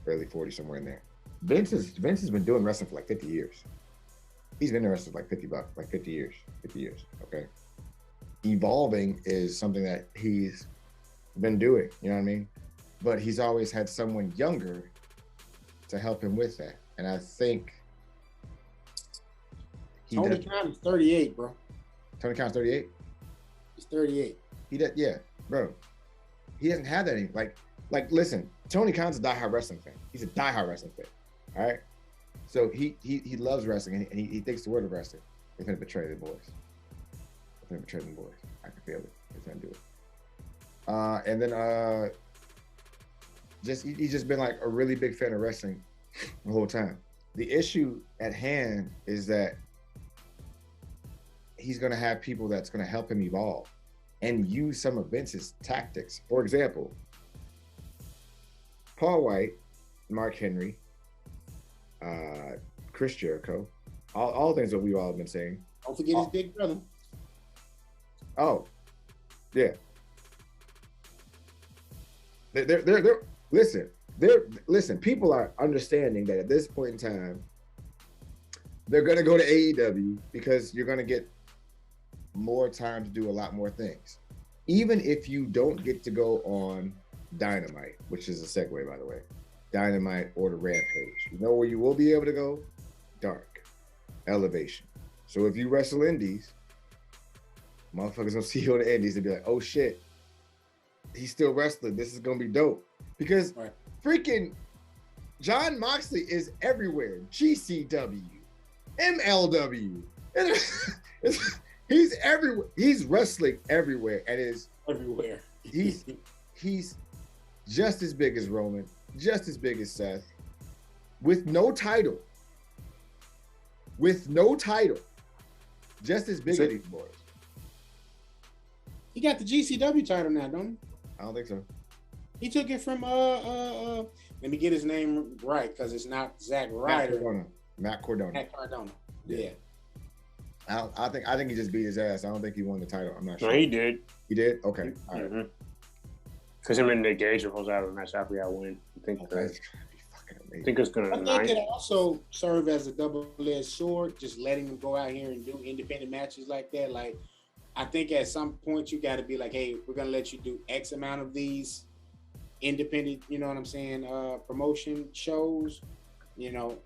Early 40s, somewhere in there. Vince has been doing wrestling for like 50 years. He's been in wrestling for like 50 years, okay? Evolving is something that he's been doing, you know what I mean? But he's always had someone younger to help him with that. And I think Tony Khan is 38, bro. Tony Khan's 38? He's 38. He does, yeah, bro. He doesn't have that anymore. Like, listen, Tony Khan's a diehard wrestling fan. He's a diehard wrestling fan. All right. So he loves wrestling and he thinks the word of wrestling. They're gonna betray the boys. I can feel it. They're gonna do it. And then he's just been like a really big fan of wrestling the whole time. The issue at hand is that he's gonna have people that's gonna help him evolve and use some of Vince's tactics. For example, Paul White, Mark Henry, Chris Jericho, all things that we've all been saying. Don't forget his big brother. Oh, yeah. Listen, people are understanding that at this point in time, they're gonna go to AEW because you're gonna get more time to do a lot more things. Even if you don't get to go on Dynamite, which is a segue, by the way. Dynamite or the Rampage. You know where you will be able to go? Dark. elevation. So if you wrestle indies, motherfuckers gonna see you on the indies and be like, oh shit, he's still wrestling. This is gonna be dope. Because freaking Jon Moxley is everywhere. GCW, MLW. He's everywhere. He's wrestling everywhere and is everywhere. He's just as big as Roman, just as big as Seth, with no title. With no title. Just as big as these boys. He got the GCW title now, don't he? I don't think so. He took it from let me get his name right because it's not Zack Ryder. Matt Cardona. Yeah. I think he just beat his ass. I don't think he won the title. I'm not sure. No, he did. He did? Okay. All right. Mm-hmm. Because him and Nick Gage are supposed to have a match after that win. I think that's gonna be fucking amazing. I think it's gonna. I think it also serve as a double-edged sword, just letting them go out here and do independent matches like that. Like, I think at some point you got to be like, hey, we're gonna let you do X amount of these independent, you know what I'm saying, promotion shows, you know,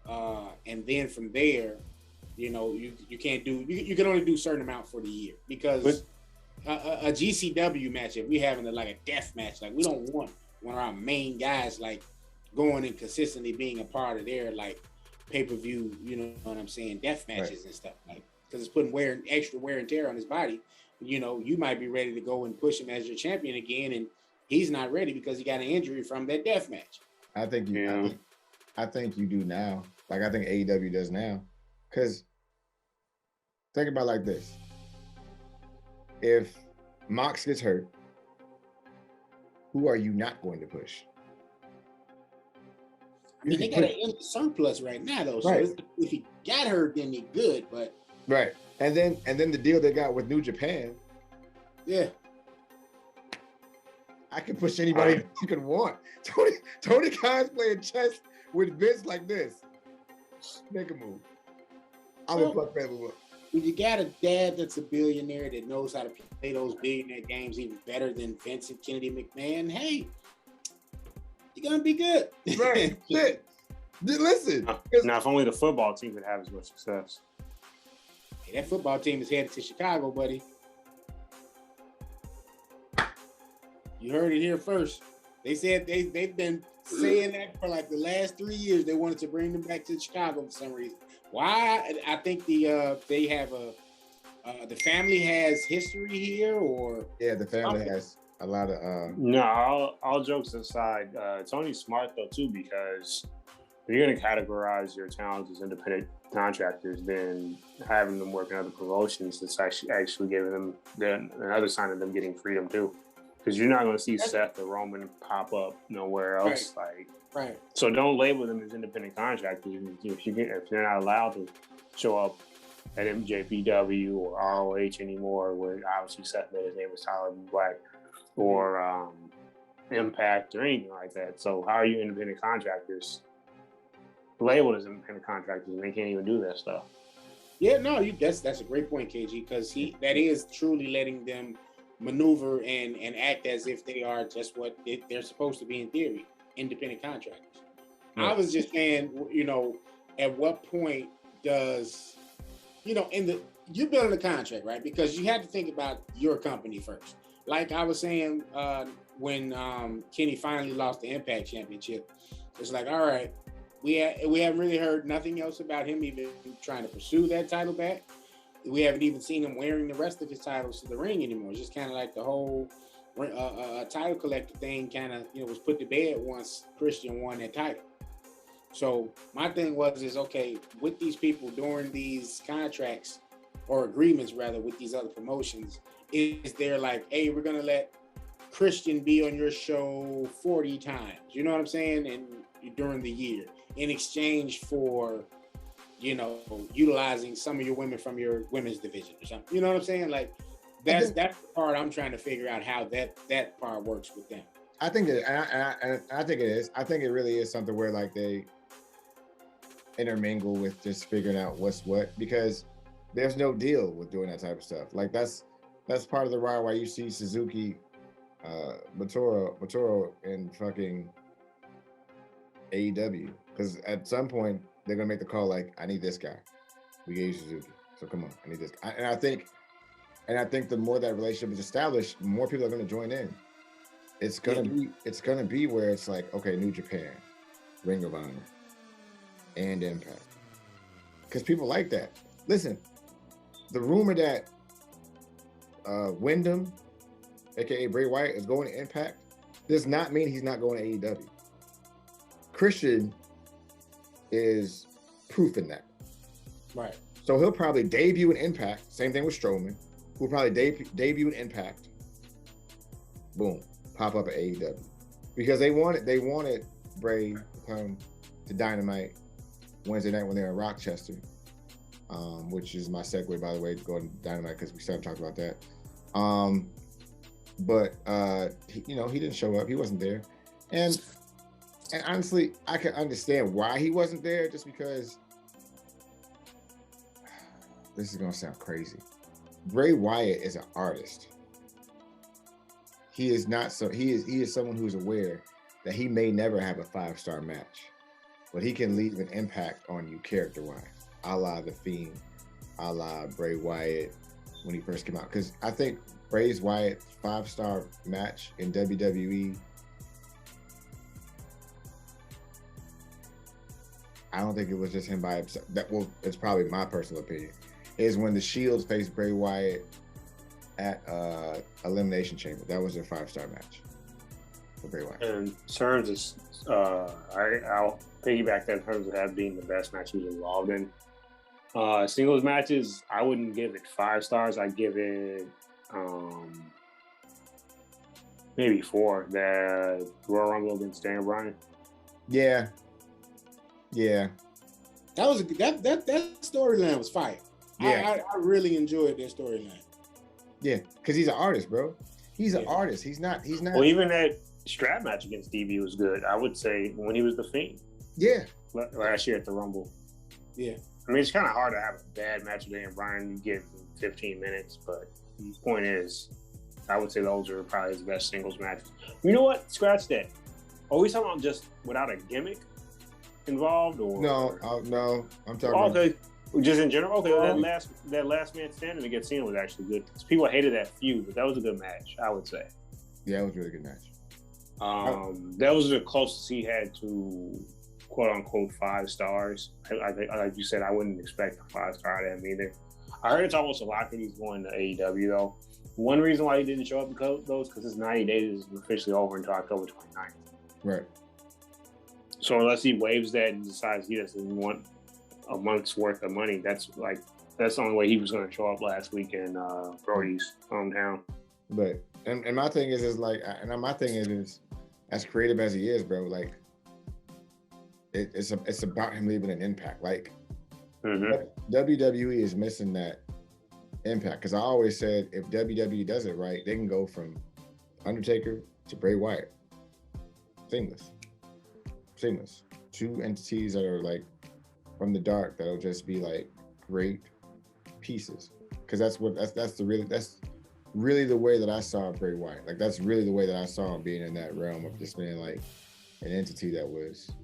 and then from there, you know, you can't do, you can only do a certain amount for the year because a GCW match, if we having like a death match, like we don't want one of our main guys like going and consistently being a part of their like pay-per-view, you know what I'm saying, death matches and stuff, like, because it's putting extra wear and tear on his body. You know, you might be ready to go and push him as your champion again, and he's not ready because he got an injury from that death match. I think you do now. Like I think AEW does now. Because think about it like this. If Mox gets hurt, who are you not going to push? I mean, they got an surplus right now, though. So if he got hurt, then he good. But right, and then the deal they got with New Japan. Yeah, I can push anybody you can want. Tony Khan's playing chess with Vince like this. Make a move. I'm gonna fuck that move up. When you got a dad that's a billionaire that knows how to play those billionaire games even better than Vince and Kennedy McMahon, hey, you're gonna be good. Right. Shit. Listen. Now, if only the football team would have as much success. Hey, that football team is headed to Chicago, buddy. You heard it here first. They said they've been saying that for like the last 3 years. They wanted to bring them back to Chicago for some reason. Why? I think they have the family has history here, or the family has a lot of. No, all jokes aside, Tony's smart though too, because if you're going to categorize your talents as independent contractors, then having them work in other promotions is actually giving them another sign of them getting freedom too. Because you're not going to see Seth or Roman pop up nowhere else. Right. So don't label them as independent contractors. If you're not allowed to show up at MJPW or ROH anymore, where obviously Seth made his name was Tyler Black, or Impact or anything like that. So how are you independent contractors labeled as independent contractors and they can't even do that stuff? Yeah, no, that's a great point, KG, because that is truly letting them maneuver and act as if they are just what they're supposed to be in theory, independent contractors. I was just saying, you know, at what point does, you know, you're building a contract, right? Because you have to think about your company first. Like I was saying, when Kenny finally lost the Impact Championship, it's like, all right, we haven't really heard nothing else about him even trying to pursue that title back. We haven't even seen him wearing the rest of his titles to the ring anymore. It's just kind of like the whole title collector thing kind of, you know, was put to bed once Christian won that title. So my thing is, okay, with these people during these contracts or agreements rather with these other promotions, is there like, hey, we're going to let Christian be on your show 40 times, you know what I'm saying? And during the year in exchange for, you know, utilizing some of your women from your women's division or something. You know what I'm saying? Like that's the part I'm trying to figure out how that part works with them. I think it is. I think it really is something where like they intermingle with just figuring out what's what, because there's no deal with doing that type of stuff. Like that's part of the why you see Suzuki, Motoro in fucking AEW, because at some point they're gonna make the call like, I need this guy. We gave you Suzuki. So come on, I need this. And I think the more that relationship is established, more people are going to join in. It's gonna be where it's like, okay, New Japan, Ring of Honor, and Impact, because people like that. Listen, the rumor that Wyndham, aka Bray Wyatt, is going to Impact does not mean he's not going to AEW. Christian is proof in that. Right. So he'll probably debut in Impact. Same thing with Strowman, who'll probably debut in Impact. Boom, pop up at AEW, because they wanted Bray to come to Dynamite Wednesday night when they're in Rochester, which is my segue, by the way, to go to Dynamite, because we started talking about that. But he didn't show up. He wasn't there, and honestly, I can understand why he wasn't there, just because. This is gonna sound crazy. Bray Wyatt is an artist. He is not so. He is someone who's aware that he may never have a 5-star match, but he can leave an impact on you character-wise, a la The Fiend, a la Bray Wyatt when he first came out. Because I think Bray Wyatt 5-star match in WWE, I don't think it was just him by himself. It's probably my personal opinion. Is when the Shield faced Bray Wyatt at Elimination Chamber. That was their 5-star match for Bray Wyatt. In terms of, I'll piggyback that in terms of that being the best match he was involved in. Singles matches, I wouldn't give it 5 stars. I'd give it maybe 4. The Royal Rumble against Daniel Bryan. Yeah. That was that storyline was fire. Yeah. I really enjoyed that storyline. Yeah, because he's an artist, bro. He's an artist. He's not. Well, even that strap match against DB was good. I would say when he was the Fiend. Yeah. Last year at the Rumble. Yeah. I mean, it's kind of hard to have a bad match with Daniel Bryan. You get 15 minutes, but the point is, I would say those are probably his best singles matches. You know what? Scratch that. Are we talking about just without a gimmick involved, or no? I'm talking. Okay. Just in general, okay. That last man standing against Cena was actually good. People hated that feud, but that was a good match, I would say. Yeah, it was a really good match. That was the closest he had to quote unquote 5 stars. Like you said, I wouldn't expect a 5-star out of him either. I heard it's almost a lock that he's going to AEW though. One reason why he didn't show up because his 90 days is officially over until October 29th. Right. So unless he waives that and decides he doesn't want a month's worth of money, that's the only way he was going to show up last week in Brody's hometown. But and my thing is as creative as he is, bro, like it's about him leaving an impact. Like WWE is missing that impact, because I always said if WWE does it right, they can go from Undertaker to Bray Wyatt, seamless. 2 entities that are like from the dark that'll just be like great pieces, because that's really the way that I saw Bray Wyatt. Like that's really the way that I saw him being in that realm of just being like an entity that was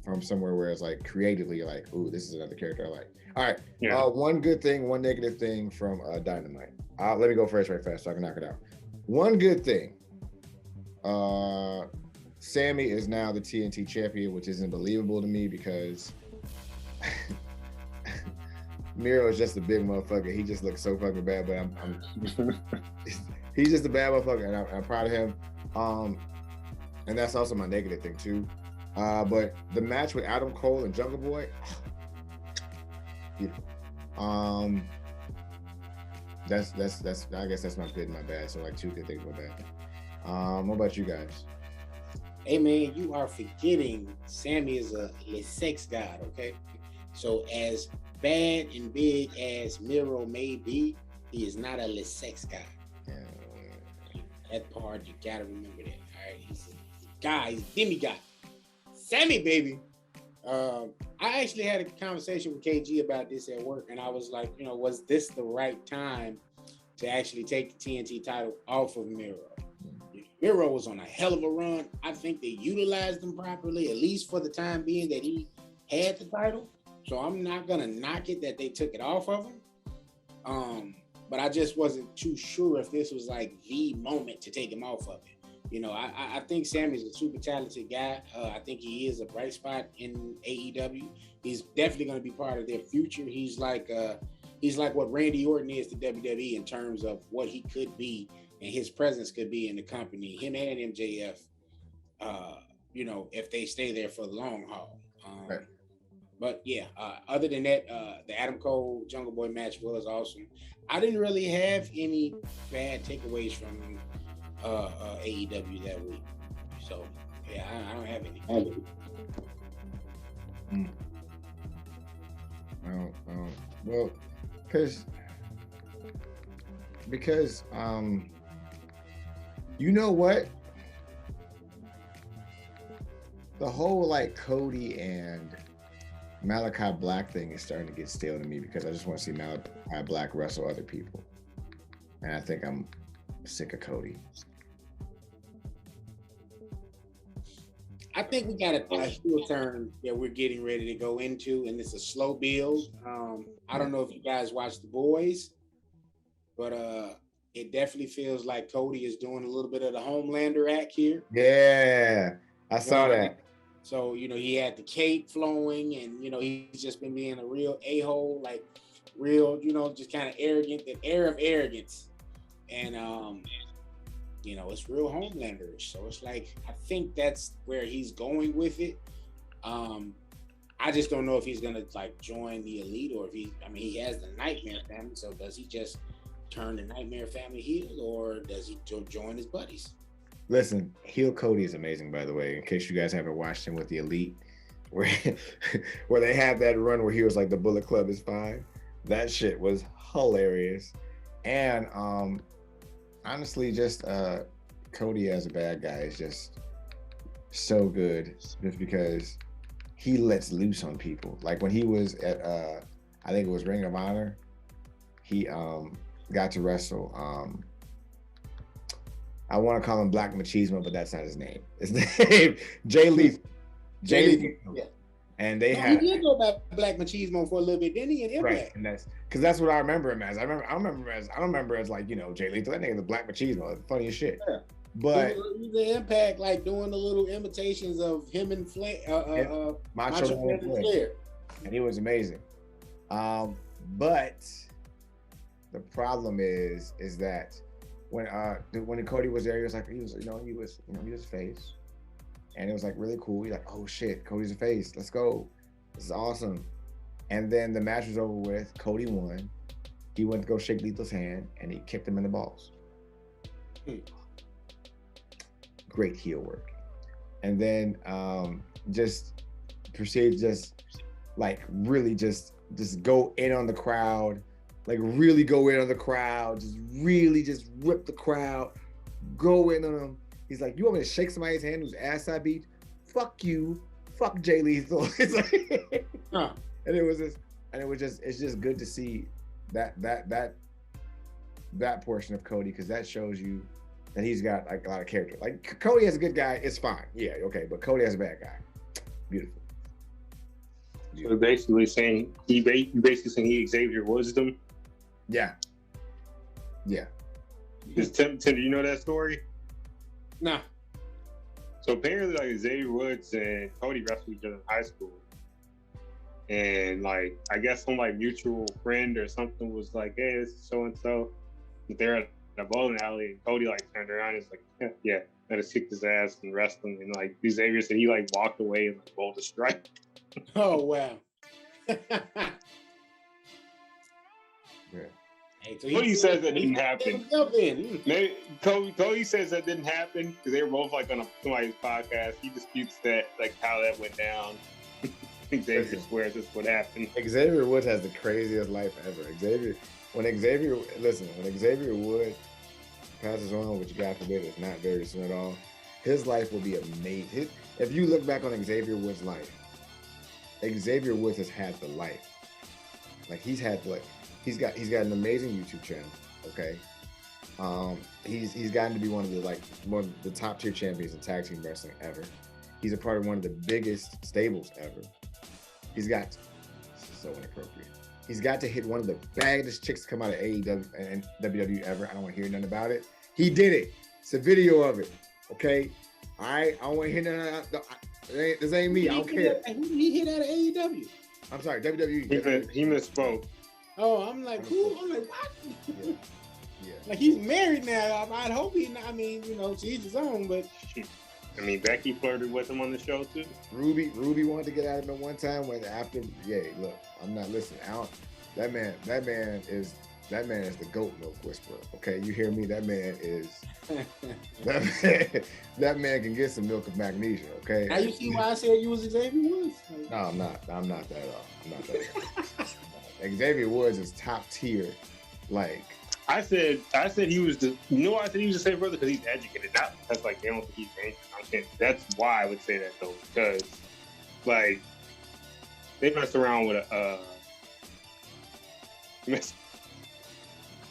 from somewhere where it's like creatively you're like, ooh, this is another character I like. All right. Yeah. One good thing, one negative thing from Dynamite. Let me go first right fast so I can knock it out. One good thing. Sammy is now the TNT champion, which isn't believable to me because Miro is just a big motherfucker. He just looks so fucking bad, but he's just a bad motherfucker, and I'm proud of him. And that's also my negative thing too. But the match with Adam Cole and Jungle Boy, beautiful. That's I guess that's my good and my bad. So like 2 good things, my bad. What about you guys? Hey man, you are forgetting Sammy is a sex god, okay? So as bad and big as Miro may be, he is not a sex guy. That part, you gotta remember that. All right, he's a guy, he's a demigod. Sammy, baby. I actually had a conversation with KG about this at work, and I was like, was this the right time to actually take the TNT title off of Miro? Miro was on a hell of a run. I think they utilized him properly, at least for the time being that he had the title. So I'm not gonna knock it that they took it off of him. But I just wasn't too sure if this was like the moment to take him off of it. You know, I think Sammy's a super talented guy. I think he is a bright spot in AEW. He's definitely going to be part of their future. He's like what Randy Orton is to WWE in terms of what he could be and his presence could be in the company. Him and MJF, you know, if they stay there for the long haul. Right. But yeah, other than that, the Adam Cole Jungle Boy match was awesome. I didn't really have any bad takeaways from AEW that week. So yeah, I don't have any. Well, because you know what? The whole like Cody and Malachi Black thing is starting to get stale to me because I just want to see Malachi Black wrestle other people. And I think I'm sick of Cody. I think we got a heel turn that we're getting ready to go into, and it's a slow build. I don't know if you guys watch The Boys, but it definitely feels like Cody is doing a little bit of the Homelander act here. Yeah, I saw that. So, you know, he had the cape flowing and, you know, he's just been being a real a-hole, like real, you know, just kind of arrogant, the air of arrogance. And, you know, it's real Homelander-ish. So it's like, I think that's where he's going with it. I just don't know if he's going to like join the Elite or if he has the Nightmare family. So does he just turn the Nightmare family heel or does he join his buddies? Listen, heel Cody is amazing, by the way, in case you guys haven't watched him with the Elite, where they had that run where he was like, the Bullet Club is fine. That shit was hilarious. And honestly, just Cody as a bad guy is just so good just because he lets loose on people. Like when he was at, I think it was Ring of Honor, he got to wrestle I want to call him Black Machismo, but that's not his name. His name, Jay Lethal. Yeah. And he did go back Black Machismo for a little bit, didn't he? In Impact. Right, and that's because that's what I remember him as. I don't remember as like, you know, Jay Lethal. That nigga's a Black Machismo. It's funny as shit. Yeah. But he was in Impact, like doing the little imitations of him and Flair, Macho Man and Flair. And he was amazing. But the problem is that when Cody was there, he was face, and it was like really cool. He's like, oh shit, Cody's a face. Let's go. This is awesome. And then the match was over with. Cody won. He went to go shake Lethal's hand, and he kicked him in the balls. Great heel work. And then just proceed, just like really just go in on the crowd. Like really go in on the crowd, just really just rip the crowd, go in on them. He's like, you want me to shake somebody's hand whose ass I beat? Fuck you, fuck Jay Lethal. It's like, and it's just good to see that portion of Cody, because that shows you that he's got like a lot of character. Like Cody as a good guy, it's fine, yeah, okay, but Cody as a bad guy, beautiful. So basically saying he Xavier Wisdom. Yeah. Tim, do you know that story? Nah. So apparently, like Xavier Woods and Cody wrestled each other in high school, and like I guess some like mutual friend or something was like, "Hey, this is so and so." They're at a bowling alley, and Cody like turned around and was like, "Yeah, I just kicked his ass and wrestled him." And like Xavier said, he like walked away and like bowled a strike. Oh wow. Yeah. Hey, so Cody says that didn't happen. Maybe Cody says that didn't happen because they were both like on somebody's podcast. He disputes that, like how that went down. Xavier swears that's what happened. Xavier Woods has the craziest life ever. When Xavier Woods passes on, which God forbid is not very soon at all, his life will be amazing. If you look back on Xavier Woods' life, Xavier Woods has had the life. Like he's got an amazing YouTube channel. Okay, he's gotten to be one of the top tier champions in tag team wrestling ever. He's a part of one of the biggest stables ever. He's got so inappropriate. He's got to hit one of the baddest chicks to come out of AEW and WWE ever. I don't want to hear nothing about it. He did it. It's a video of it. Okay. I don't want to hear nothing. This ain't me. I don't care. Who did he hit out of AEW? I'm sorry, WWE. He misspoke. Oh, I'm like, who? I'm like, what? Yeah. Like, he's married now. I'd hope he, I mean, you know, to each his own, but. I mean, Becky flirted with him on the show too. Ruby wanted to get at him at one time when after, look, I'm not listening. That man is the goat milk whisperer. Okay, you hear me? That man is that man can get some milk of magnesia. Okay. Now you see why I said you was Xavier Woods? No, I'm not that at all. I'm not that at all. Xavier Woods is top tier. Like I said he was the. You know why I said he was the same brother? Because he's educated. Not because like they don't think he's dangerous. That's why I would say that though. Because like they messed around with a.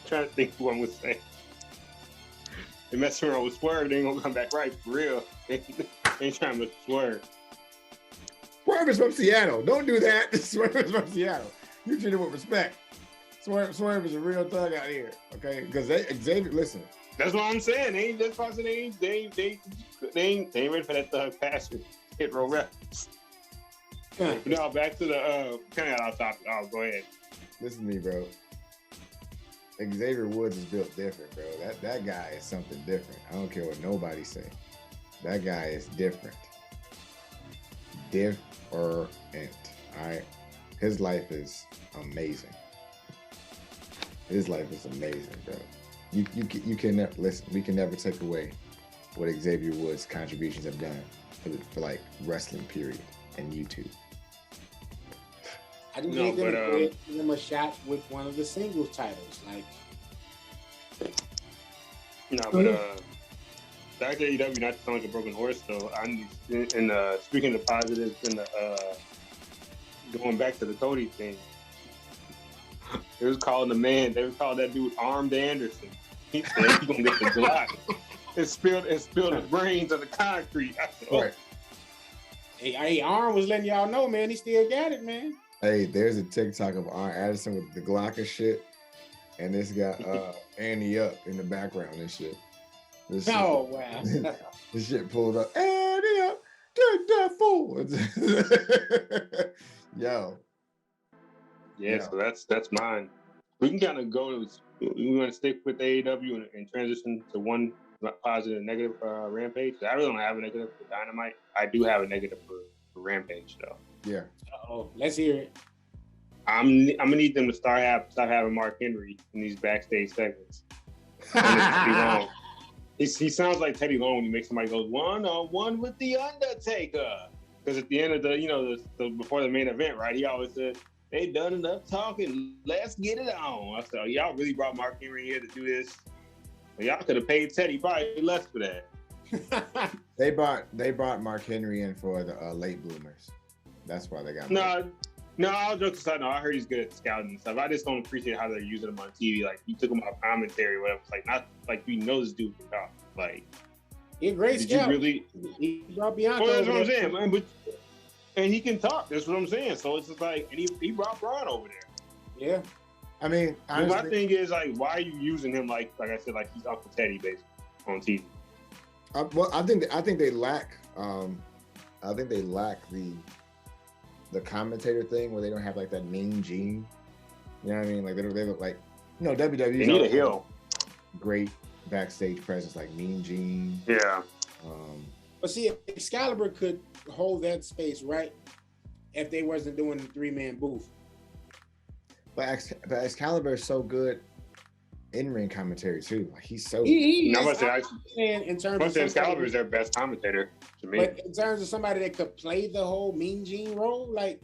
Trying to think who I'm gonna say. They messed around with Swerve. They ain't gonna come back right for real. They ain't trying to Swerve. Swerve is from Seattle. Don't do that. Swerve is from Seattle. You treat him with respect. Swerve is a real thug out here, okay? Because Xavier, listen. That's what I'm saying. They ain't ready for that thug passion. Hit row reps. No, back to the kind of off topic. Oh, go ahead. Listen to me, bro. Xavier Woods is built different, bro. That guy is something different. I don't care what nobody say. That guy is different. Different. All right. His life is amazing. His life is amazing, bro. You can never listen. We can never take away what Xavier Woods' contributions have done for like wrestling, period, and YouTube. I just need them to give him a shot with one of the singles titles, like. No, but back to AEW, not to sound like a broken horse, though. Speaking of positives, and going back to the Cody thing. They was calling that dude Armed Anderson. He said he's gonna get the Glock. It spilled the brains on the concrete. I said, right. Hey, Arm was letting y'all know, man. He still got it, man. Hey, there's a TikTok of Arn Anderson with the Glock and shit, and this got Annie up in the background and shit. Wow. This shit pulled up. Annie up, take that fool. Yo. Yeah, so that's mine. We can kind of go. We want to stick with AEW and transition to one positive and negative Rampage. I really don't have a negative for Dynamite. I do have a negative for Rampage, though. Yeah. Oh, let's hear it. I'm gonna need them to stop having Mark Henry in these backstage segments. He sounds like Teddy Long when he makes somebody go 1-on-1 with the Undertaker. Because at the end of the before the main event, right? He always said, "They done enough talking. Let's get it on." I said, "Y'all really brought Mark Henry here to do this? Well, y'all could have paid Teddy probably less for that." They brought Mark Henry in for the late bloomers. That's why they got. No, I'll joke aside. No, I heard he's good at scouting and stuff. I just don't appreciate how they're using him on TV. Like, you took him out commentary or whatever. It's like, not like we know this dude can talk. Like, he's a great scout. He brought Bianca. Well, that's what I'm saying, man. And he can talk. That's what I'm saying. So it's just like, and he brought Braun over there. Yeah. I mean, honestly, my thing is, like, why are you using him like I said, like he's Uncle Teddy, basically, on TV? Well, I think they lack. I think they lack the commentator thing where they don't have like that Mean Gene. You know what I mean? Like they look like, WWE. They need a heel. Great backstage presence like Mean Gene. Yeah. But see, Excalibur could hold that space, right? If they wasn't doing the 3-man booth. But Excalibur is so good in-ring commentary too. Like he's so. In terms of Excalibur is their best commentator to me. But in terms of somebody that could play the whole Mean Gene role, like,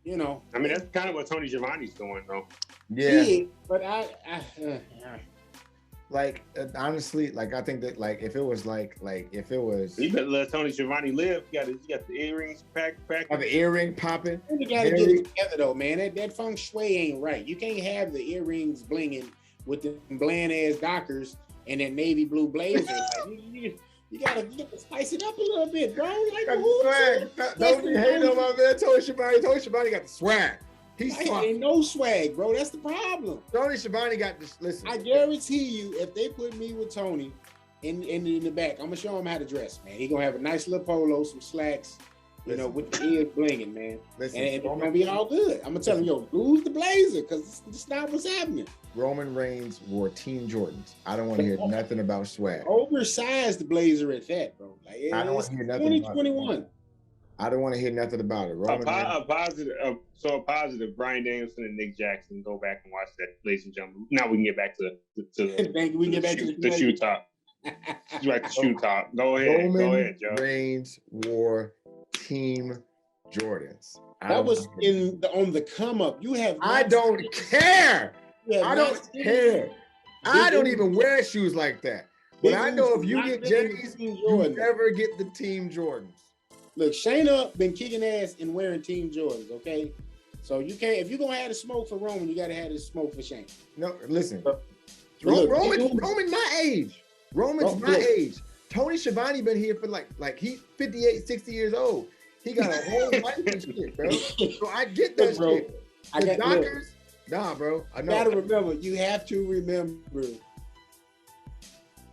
I mean, that's kind of what Tony Schiavone's doing, though. Yeah. But like honestly, like I think that like if it was you better let Tony Schiavone live. You got the earrings packed. The earring popping. You gotta get it together though, man. That feng shui ain't right. You can't have the earrings blinging with the bland ass Dockers and that navy blue blazer. You gotta spice it up a little bit, bro. Like, Got the swag. Don't be hating on my man Tony Schiavone. Tony Schiavone got the swag. He's smart. Ain't no swag, bro. That's the problem. Tony Schiavone got this. Listen, I guarantee you, if they put me with Tony in the back, I'm gonna show him how to dress, man. He gonna have a nice little polo, some slacks, you know, with the ears blinging, man. Listen, and it's gonna be all good. I'm gonna tell him, yo, lose the blazer, because it's not what's happening. Roman Reigns wore Team Jordans. I don't want to hear nothing about swag. Oversized blazer at that, bro. Like, I don't want to hear nothing 2021. I don't want to hear nothing about it. A positive. Brian Danielson and Nick Jackson. Go back and watch that, ladies and gentlemen. Now we can get back to the shoe top. Right, the shoe top. Go ahead, Joe. Reigns wore Team Jordans. That was on the come up. You have. I don't care. I don't care. I don't even wear shoes like that. But I know if you get Jennings, you never get the Team Jordans. Look, Shayna been kicking ass and wearing Team Jordans, okay? So you can't, if you're gonna have the smoke for Roman, you gotta have the smoke for Shayna. No, listen. Roman my age. Roman's my age. Tony Schiavone been here for like he's 58, 60 years old. He got a whole life and shit, bro. So I get that shit. The doctors, nah, bro. I know. You gotta remember, you have to remember.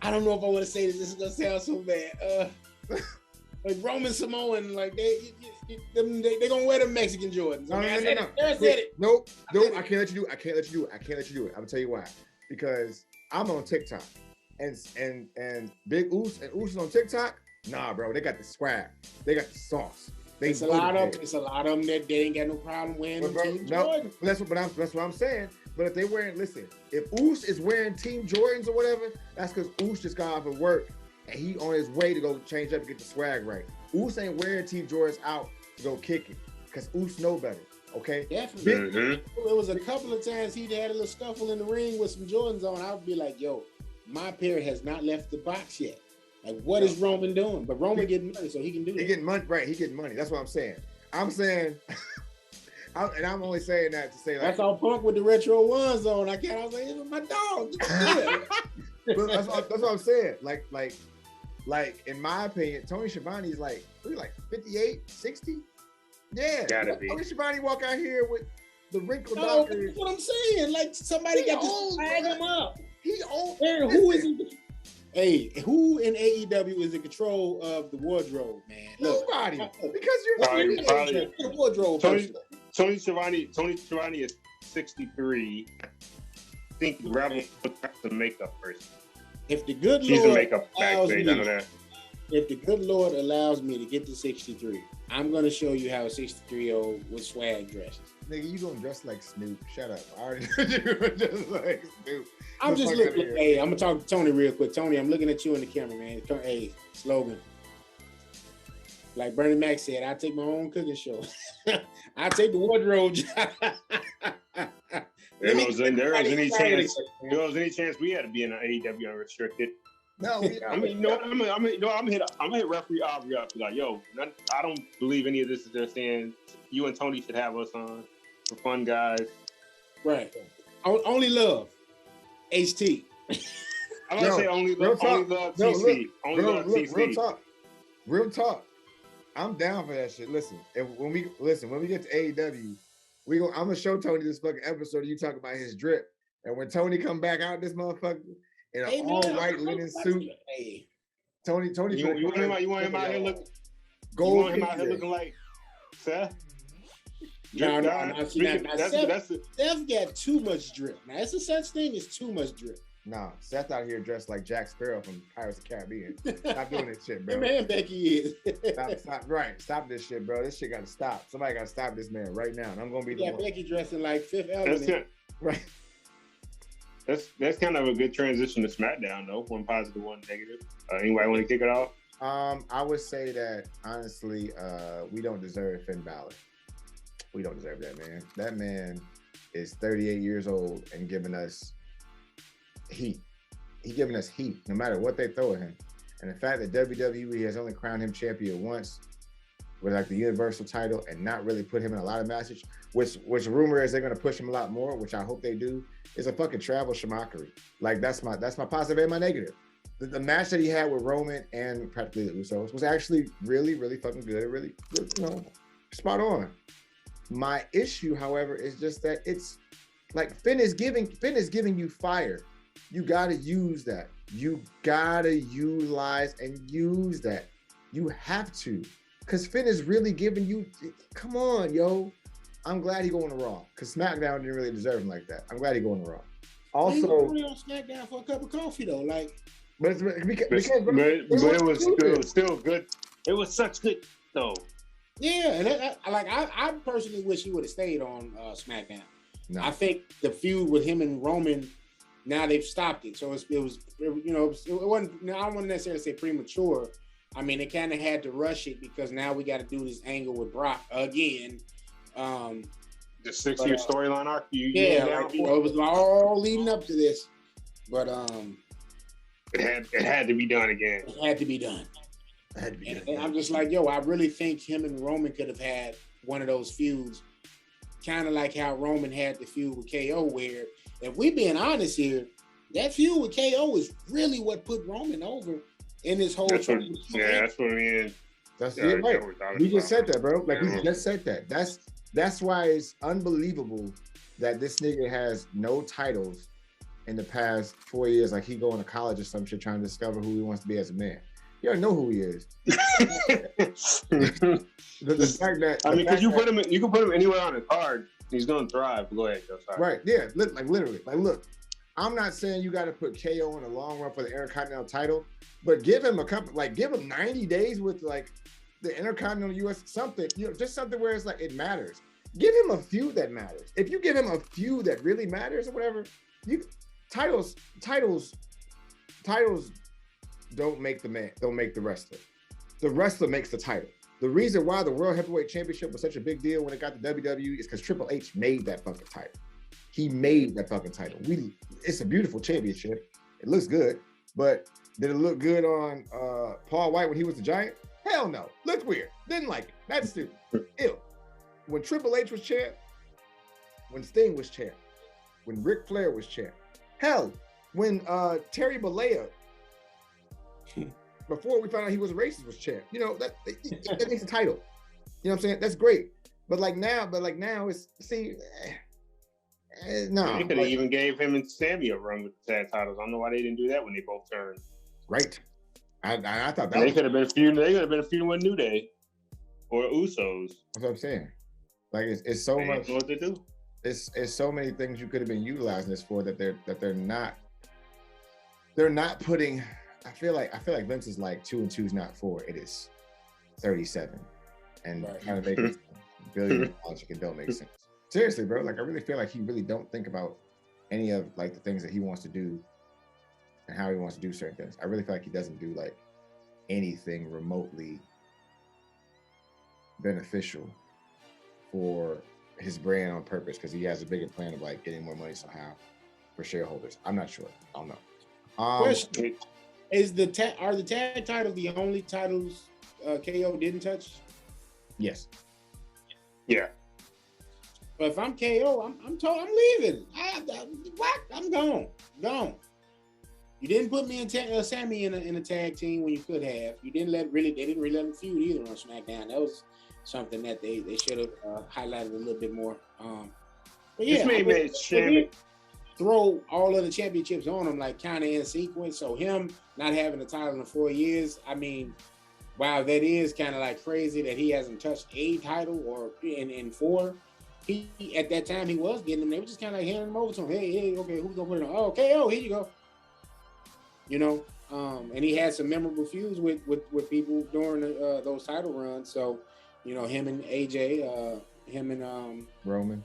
I don't know if I want to say this. This is gonna sound so bad. Like Roman Samoan, like they gonna wear the Mexican Jordans. No. I said it. Nope. I can't let you do it. I can't let you do it. I'm gonna tell you why. Because I'm on TikTok, and Big Oos and Oos is on TikTok. Nah, bro, they got the swag. They got the sauce. It's a lot of them that they ain't got no problem wearing Team Jordans. That's what I'm saying. But if they wearing, listen, if Oos is wearing Team Jordans or whatever, that's because Oos just got off of work and he on his way to go change up and get the swag right. Oos ain't wearing Team Jordans out to go kick it because Oos know better. Okay, definitely. Mm-hmm. There was a couple of times he'd had a little scuffle in the ring with some Jordans on. I would be like, yo, my pair has not left the box yet. Like, what is Roman doing? But Roman getting money, so he can do that. He getting money, right? He getting money. That's what I'm saying. I'm saying, and I'm only saying that to say like, that's all Punk with the retro ones on. I was like, it's my dog. But that's what I'm saying. Like in my opinion, Tony Schiavone's like 58, 60. Yeah, gotta be. Tony Schiavone walk out here with the wrinkled doctor. That's what I'm saying. Like somebody got to flag him up. He old. Who is he? Hey, who in AEW is in control of the wardrobe, man? Nobody. Because you're the wardrobe. Tony Schiavone is 63. I think Rebel put the makeup person. If the good She's Lord the makeup backstage, I know that. If the good Lord allows me to get to 63, I'm gonna show you how a 63-year-old with swag dresses. Nigga, you gonna dress like Snoop? Shut up! I already know you gonna dress like Snoop. I'm just looking. Hey, I'm gonna talk to Tony real quick. Tony, I'm looking at you in the camera, man. Hey, slogan. Like Bernie Mac said, I take my own cooking show. I take the wardrobe job. There was any chance we had to be in an AEW unrestricted. No, I'm gonna hit referee Aubrey up. Like, yo, I don't believe any of this is they're saying. You and Tony should have us on for fun, guys. Right. Only love. HT. I'm gonna say only love TC. Only love TC. Real talk. I'm down for that shit. Listen, when we get to AEW, I'm gonna show Tony this fucking episode of you talking about his drip. And when Tony come back out this motherfucker in an all white linen suit, Tony, you want him out here looking gold. You want him out here looking like Seth? No. Seth got too much drip. Now, it's a such thing as too much drip. Nah, Seth out here dressed like Jack Sparrow from Pirates of the Caribbean. Stop doing this shit, bro. Man, Becky is. Stop this shit, bro. This shit got to stop. Somebody got to stop this man right now. And I'm gonna be the one. Becky dressing like Fifth Element. Right. That's kind of a good transition to SmackDown, though. One positive, one negative. Anybody want to kick it off? I would say that honestly, we don't deserve Finn Balor. We don't deserve that, man. That man is 38 years old and giving us heat. He's giving us heat, no matter what they throw at him. And the fact that WWE has only crowned him champion once with like the Universal title and not really put him in a lot of matches, which rumor is they're gonna push him a lot more, which I hope they do, is a fucking travel schmockery. Like that's my positive and my negative. the match that he had with Roman and practically the Usos was actually really, really fucking good. Really, spot on. My issue, however, is just that it's like Finn is giving you fire. You gotta use that. You gotta utilize and use that. You have to, because Finn is really giving you. Come on, yo. I'm glad he going to Raw, because SmackDown didn't really deserve him like that. I'm glad he going to Raw. Also, he was only on SmackDown for a cup of coffee though, like. But it was still good. It was such good though. Yeah, and I personally wish he would have stayed on SmackDown. No. I think the feud with him and Roman, now they've stopped it. So it wasn't. I don't want to necessarily say premature. I mean, they kind of had to rush it because now we got to do this angle with Brock again. The 6-year storyline arc. It was all leading up to this, but It had to be done again. It had to be done. And I'm just like, yo, I really think him and Roman could have had one of those feuds, kind of like how Roman had the feud with KO, where, if we being honest here, that feud with KO is really what put Roman over in this whole. That's what I mean. That's it, right. We just said that, bro. Like, we just said that. That's why it's unbelievable that this nigga has no titles in the past 4 years, like he going to college or some shit, trying to discover who he wants to be as a man. You already know who he is. the fact that because you can put him anywhere on a card, he's gonna thrive. Go ahead, Joe. Sorry. Right? Yeah. Literally. Look, I'm not saying you got to put KO in the long run for the Intercontinental title, but give him give him 90 days with like the Intercontinental US something. Just something where it's like it matters. Give him a feud that matters. If you give him a feud that really matters or whatever, Titles don't make the man, don't make the wrestler. The wrestler makes the title. The reason why the World Heavyweight Championship was such a big deal when it got to WWE is because Triple H made that fucking title. He made that fucking title. It's a beautiful championship. It looks good, but did it look good on Paul White when he was the Giant? Hell no. Looked weird. Didn't like it. That's stupid. Ew. When Triple H was champ, when Sting was champ, when Ric Flair was champ, hell, when Terry Bollea, before we found out he was a racist, was champ. That makes a title. You know what I'm saying? That's great. But now it's no. They could have even gave him and Sammy a run with the tag titles. I don't know why they didn't do that when they both turned. Right. I thought that they could have been feuding. They could have been feuding with New Day or Usos. That's what I'm saying. Like it's so much. What they do. It's so many things you could have been utilizing this for that they're not putting. I feel like Vince is like 2 and 2 is not 4. It is 37, and kind of making billion logic and don't make sense. Seriously, bro. Like I really feel like he really don't think about any of like the things that he wants to do and how he wants to do certain things. I really feel like he doesn't do like anything remotely beneficial for his brand on purpose because he has a bigger plan of like getting more money somehow for shareholders. I'm not sure. I don't know. Question: are the tag titles the only titles KO didn't touch? Yes. Yeah. But if I'm KO, I'm leaving. What? I'm gone. You didn't put me and Sammy in a tag team when you could have. You didn't they didn't really let them feud either on SmackDown. That was something that they should have highlighted a little bit more. But yeah, throw all of the championships on him like kind of in sequence. So him not having a title in 4 years, I mean, wow, that is kind of like crazy that he hasn't touched a title or in 4. He at that time he was getting them. They were just kind of like handing them over to him. Hey, okay, who's gonna put it on? Oh, KO, here you go. And he had some memorable feuds with people during those title runs. So, him and AJ, him and Roman.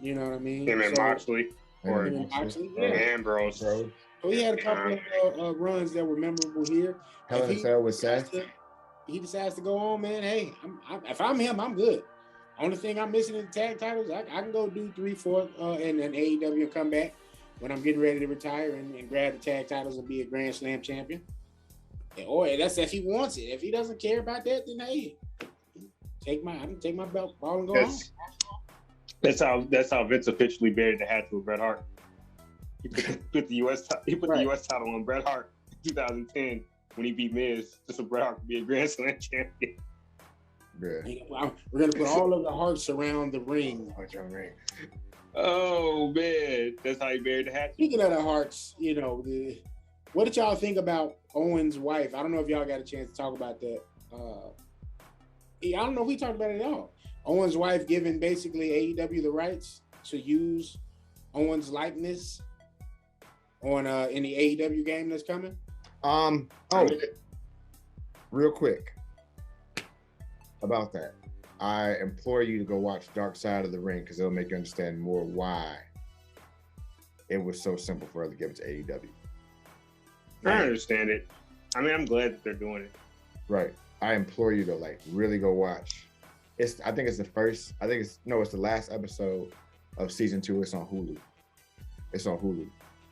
You know what I mean? Him and Moxley. Or Moxley, yeah. Ambrose. So he had a couple of runs that were memorable here. Hell in a Cell with Seth. He decides to go on, man. Hey, if I'm him, I'm good. Only thing I'm missing in the tag titles, I can go do 3, 4, and then AEW and come back when I'm getting ready to retire and grab the tag titles and be a Grand Slam champion. Or that's if he wants it. If he doesn't care about that, then hey, I can take my ball and go on. That's how Vince officially buried the hatchet with Bret Hart. He put the U.S. title on Bret Hart. 2010 when he beat Miz, just so Bret Hart could be a Grand Slam champion. Yeah. We're gonna put all of the hearts around the ring. Oh man, that's how he buried the hatchet. Speaking of the hearts, what did y'all think about Owen's wife? I don't know if y'all got a chance to talk about that. I don't know if we talked about it at all. Owen's wife giving basically AEW the rights to use Owen's likeness on in the AEW game that's coming. Real quick about that. I implore you to go watch Dark Side of the Ring because it'll make you understand more why it was so simple for her to give it to AEW. I understand it. I mean, I'm glad that they're doing it. Right. I implore you to really go watch. I think it's the last episode of season 2. It's on Hulu.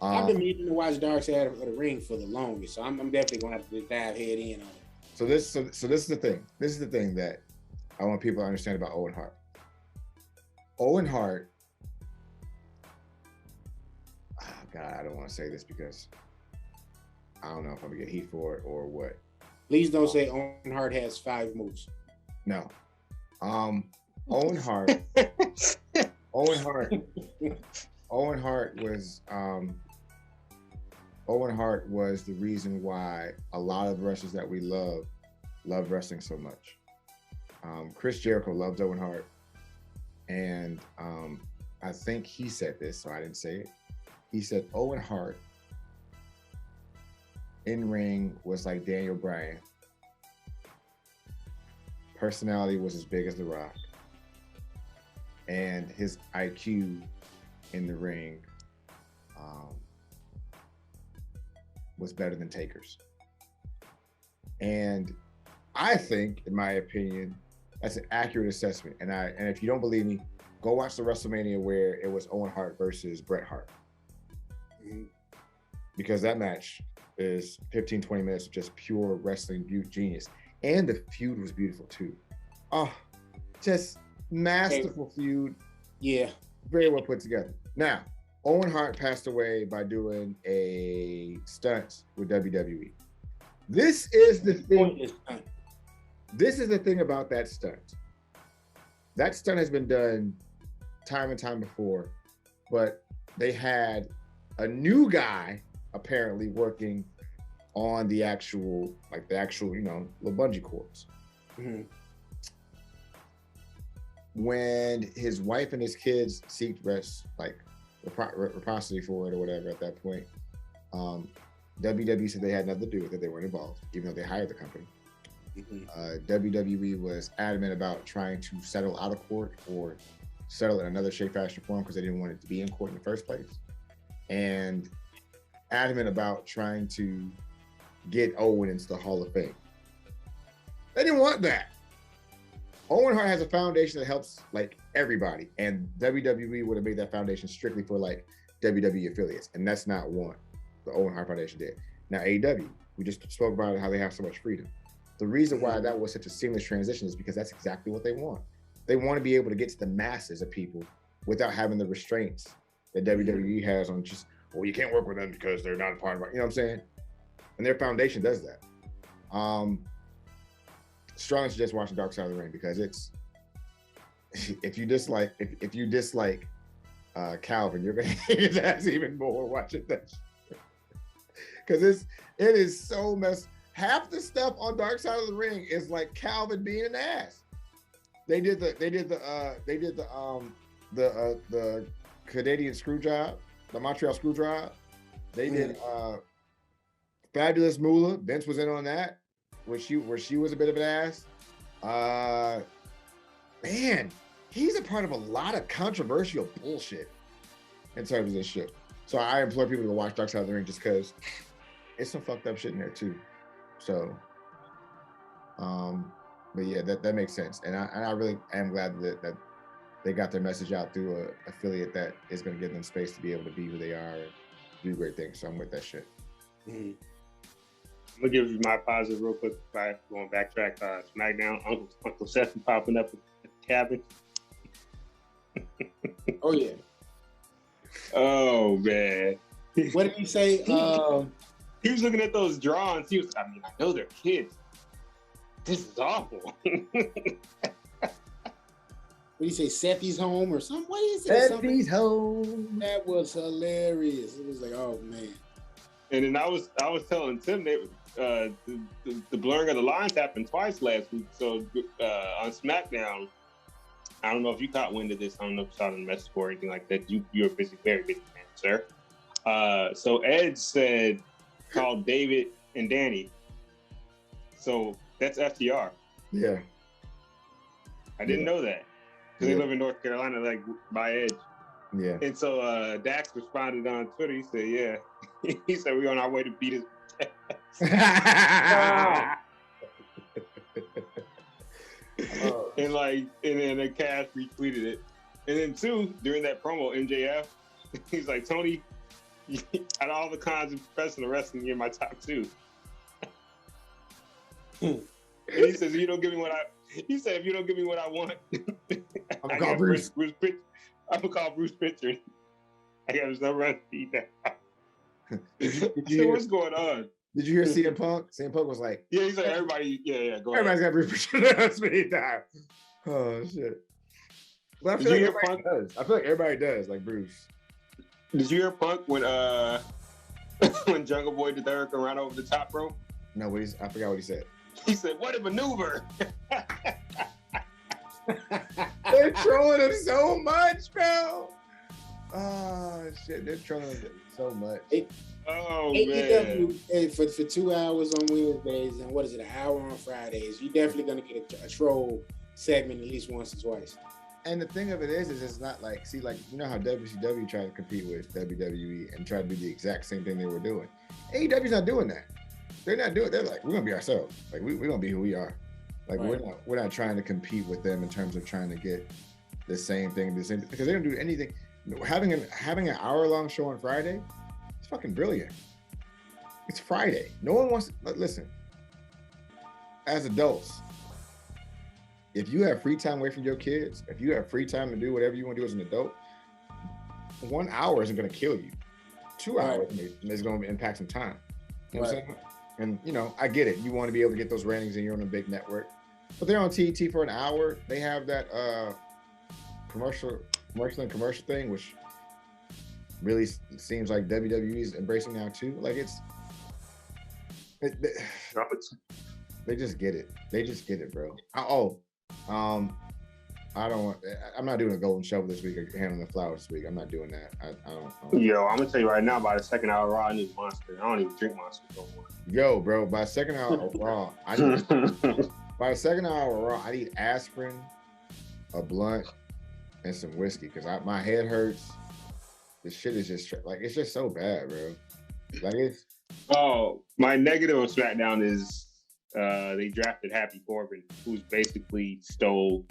I've been meaning to watch Dark Side of the Ring for the longest, so I'm definitely gonna have to dive head in on it. So this is the thing. This is the thing that I want people to understand about Owen Hart. Owen Hart, oh God, I don't want to say this because I don't know if I'm gonna get heat for it or what. Please don't say Owen Hart has 5 moves. No. Owen Hart was the reason why a lot of wrestlers that we love wrestling so much. Chris Jericho loves Owen Hart, and I think he said this, so I didn't say it. He said Owen Hart in ring was like Daniel Bryan. Personality was as big as The Rock, and his IQ in the ring was better than Taker's. And I think, in my opinion, that's an accurate assessment. And if you don't believe me, go watch the WrestleMania where it was Owen Hart versus Bret Hart. Because that match is 15, 20 minutes of just pure wrestling genius. And the feud was beautiful too. Oh, just masterful feud. Yeah. Very well put together. Now, Owen Hart passed away by doing a stunt with WWE. This is the thing. This is the thing about that stunt. That stunt has been done time and time before, but they had a new guy apparently working on the actual, little bungee cords. Mm-hmm. When his wife and his kids seeked reciprocity for it or whatever at that point, WWE said they had nothing to do with it. They weren't involved, even though they hired the company. Mm-hmm. WWE was adamant about trying to settle out of court or settle in another shape, fashion, form because they didn't want it to be in court in the first place. And adamant about trying to get Owen into the Hall of Fame. They didn't want that. Owen Hart has a foundation that helps everybody, and WWE would have made that foundation strictly for WWE affiliates, and that's not one the Owen Hart Foundation did. Now AEW, we just spoke about how they have so much freedom. The reason why that was such a seamless transition is because that's exactly what they want. They want to be able to get to the masses of people without having the restraints that WWE has on just, you can't work with them because they're not a part of it. You know what I'm saying? And their foundation does that. Strongly suggest watching Dark Side of the Ring because it's, if you dislike Calvin, you're gonna hate his ass even more watching that shit. Because it is so messed. Half the stuff on Dark Side of the Ring is like Calvin being an ass. They did the Canadian screw job, the Montreal screw job. They did Fabulous Moolah. Vince was in on that, where she was a bit of an ass. Man, he's a part of a lot of controversial bullshit in terms of this shit. So I implore people to watch Dark Side of the Ring just because it's some fucked up shit in there too. So, but yeah, that makes sense, and I really am glad that they got their message out through an affiliate that is going to give them space to be able to be who they are and do great things. So I'm with that shit. Mm-hmm. I'm gonna give you my positive real quick by going backtrack. SmackDown, Uncle Seth popping up at the cabin. Oh yeah. Oh man. What did he say? He was looking at those drawings. He was, I mean, I know they're kids. This is awful. What do you say, Sethy's home or something? What is it? Sethy's home. That was hilarious. It was like, oh man. And then I was telling Tim that the blurring of the lines happened twice last week. So on SmackDown, I don't know if you caught wind of this. I don't know if you saw the message or anything like that. You're a busy, very busy man, sir. So Edge called David and Danny. So that's FTR. Yeah. I didn't know that. Because they live in North Carolina, like by Edge. Yeah. And so Dax responded on Twitter. He said, yeah. He said, we're on our way to beat his and then the Cash retweeted it. And then two, during that promo, MJF, he's like, Tony, out of all the cons of professional wrestling, you're my top two. And he says, if you don't give me what I want, I'm gonna call Bruce. I'm gonna call Bruce Pritchard. I got no run to eat that. What's going on? Did you hear CM Punk? CM Punk was like, yeah, he's like, everybody, go everybody's ahead. got Bruce Pritchard on speed time. Oh shit. But I feel like everybody does. I feel like everybody does, like Bruce. Did you hear Punk when when Jungle Boy did Eric around over the top rope? No, I forgot what he said. He said, what a maneuver. They're trolling him so much, bro. Oh shit, they're trolling him so much. AEW, man. For 2 hours on Wednesdays and what is it, an hour on Fridays, you're definitely gonna get a troll segment at least once or twice. And the thing of it is it's not like, see, like, you know how WCW tried to compete with WWE and try to do the exact same thing they were doing. AEW's not doing that. They're not doing. They're like, we're gonna be ourselves. Like we're gonna be who we are. Like right. we're not trying to compete with them in terms of trying to get the same thing, because they don't do anything. Having an hour-long show on Friday, it's fucking brilliant. It's Friday. No one wants to listen. As adults, if you have free time away from your kids, if you have free time to do whatever you want to do as an adult, 1 hour isn't going to kill you. 2 hours is going to impact some time. You know what I'm saying? And, you know, I get it. You want to be able to get those ratings and you're on a big network. But they're on TET for an hour. They have that commercial thing, which really seems like WWE is embracing now too. Like they just get it. They just get it, bro. I'm not doing a golden shovel this week or handling the flowers this week. I'm not doing that. I don't. Yo, I'm gonna tell you right now, by the second hour of Raw, I need Monster. I don't even drink Monster no more. Yo, bro, by the second hour of Raw, I need aspirin, a blunt, and some whiskey, because my head hurts. This shit is just like, it's just so bad, bro. Like it's. Oh, my negative on SmackDown is they drafted Happy Corbin, who's basically stole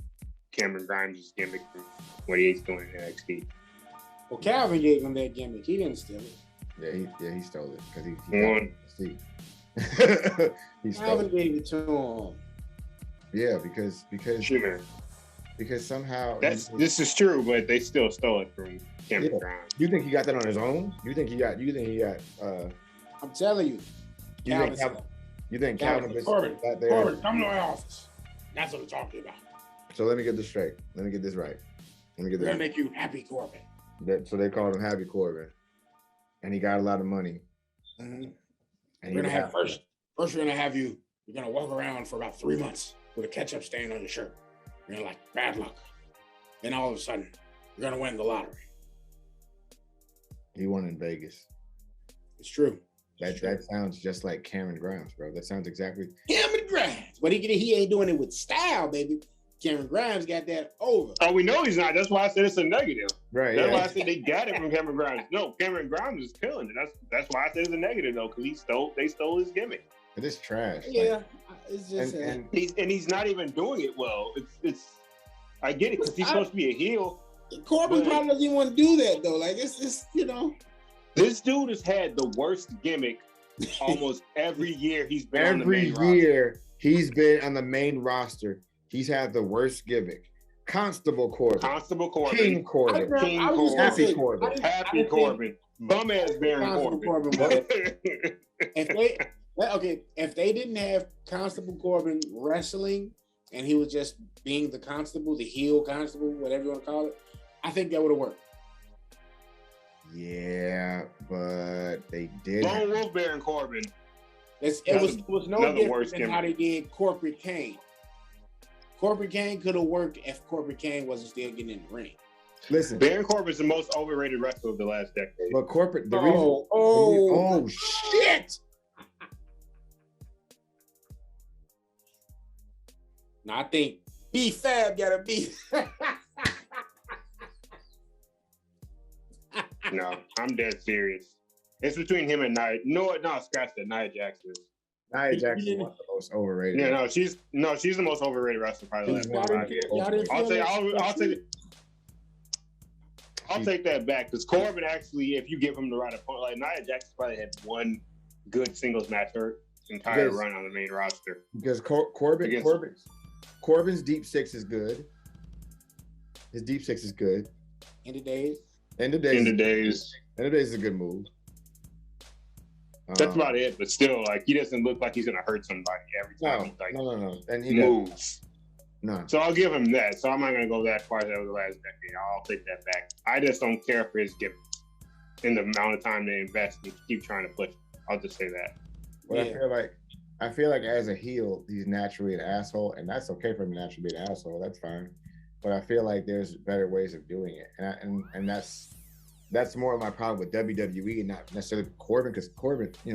Cameron Grimes' gimmick from what he's doing in NXT. Well, Calvin gave him that gimmick. He didn't steal it. Yeah, he stole it because he Calvin gave it to him. Yeah, because somehow this is true, but they still stole it from Cameron Grimes. You think he got that on his own? You think he got I'm telling you. You think Calvin Corbin, come to my office. That's what I'm talking about. So let me get this straight. Let me get this right. We're gonna make you Happy Corbin. So they called him Happy Corbin, and he got a lot of money. Mm-hmm. And we're gonna have first. We're gonna have you. You're gonna walk around for about 3 months with a ketchup stain on your shirt. You're like, bad luck. Then all of a sudden, you're gonna win the lottery. He won in Vegas. It's true. That sounds just like Cameron Grimes, bro. That sounds exactly Cameron Grimes. But he ain't doing it with style, baby. Cameron Grimes got that over. Oh, we know he's not. That's why I said it's a negative. Right. That's why I said they got it from Cameron Grimes. No, Cameron Grimes is killing it. That's why I said it's a negative though, because they stole his gimmick. It is trash. Yeah, it's just and he's not even doing it well. It's I get it because he's supposed to be a heel. Corbin probably doesn't even want to do that though. Like it's you know. This dude has had the worst gimmick almost every year he's been on the main roster. Every year he's been on the main roster. He's had the worst gimmick. Constable Corbin. Constable Corbin. King Corbin. King I was Corbin. just gonna say, Happy Corbin. Happy Corbin. Bum ass Baron Constable Corbin. Corbin if they didn't have Constable Corbin wrestling and he was just being the constable, the heel constable, whatever you want to call it, I think that would have worked. Yeah, but they did. Lone Wolf Baron Corbin. It was no different than how gimmick. they did Corporate Kane. Corporate Kane could have worked if Corporate Kane wasn't still getting in the ring. Listen, Baron Corbin is the most overrated wrestler of the last decade. but corporate. Oh shit! Now I think B-Fab gotta be. No, I'm dead serious. It's between him and Nia. No, scratch that. Nia Jackson. Nia Jackson is one of the most overrated. Yeah, she's the most overrated wrestler probably the last 5 years. I'll take that back because Corbin actually, if you give him the right opponent, like Nia Jackson probably had one good singles match her entire run on the main roster. Because Corbin's deep six is good. His deep six is good. End of days is a good move. That's about it, but still, like, he doesn't look like he's gonna hurt somebody every time No. And he moves. No. So I'll give him that. So I'm not gonna go that far as over the last decade. I'll take that back. I just don't care for his gimmick in the amount of time they invest and keep trying to push. I'll just say that. But I feel like as a heel, he's naturally an asshole, and that's okay for him to naturally be an asshole. That's fine. But I feel like there's better ways of doing it, and that's more of my problem with WWE and not necessarily Corbin, because Corbin, he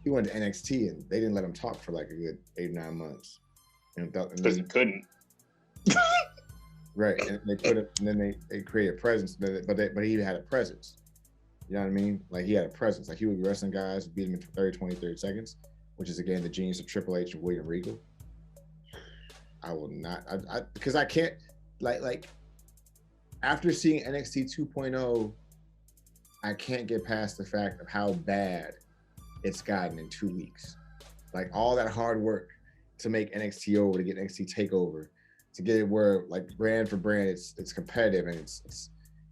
went to NXT and they didn't let him talk for like a good 8 or 9 months, Because he couldn't. Right, and they put it, and then they created a presence, but he had a presence. You know what I mean? Like, he had a presence. Like, he would be wrestling guys, beat them in 30 seconds, which is again the genius of Triple H and William Regal. I will not, because I can't, like after seeing NXT 2.0, I can't get past the fact of how bad it's gotten in 2 weeks. Like, all that hard work to make NXT over, to get NXT TakeOver, to get it where, like, brand for brand, it's competitive, and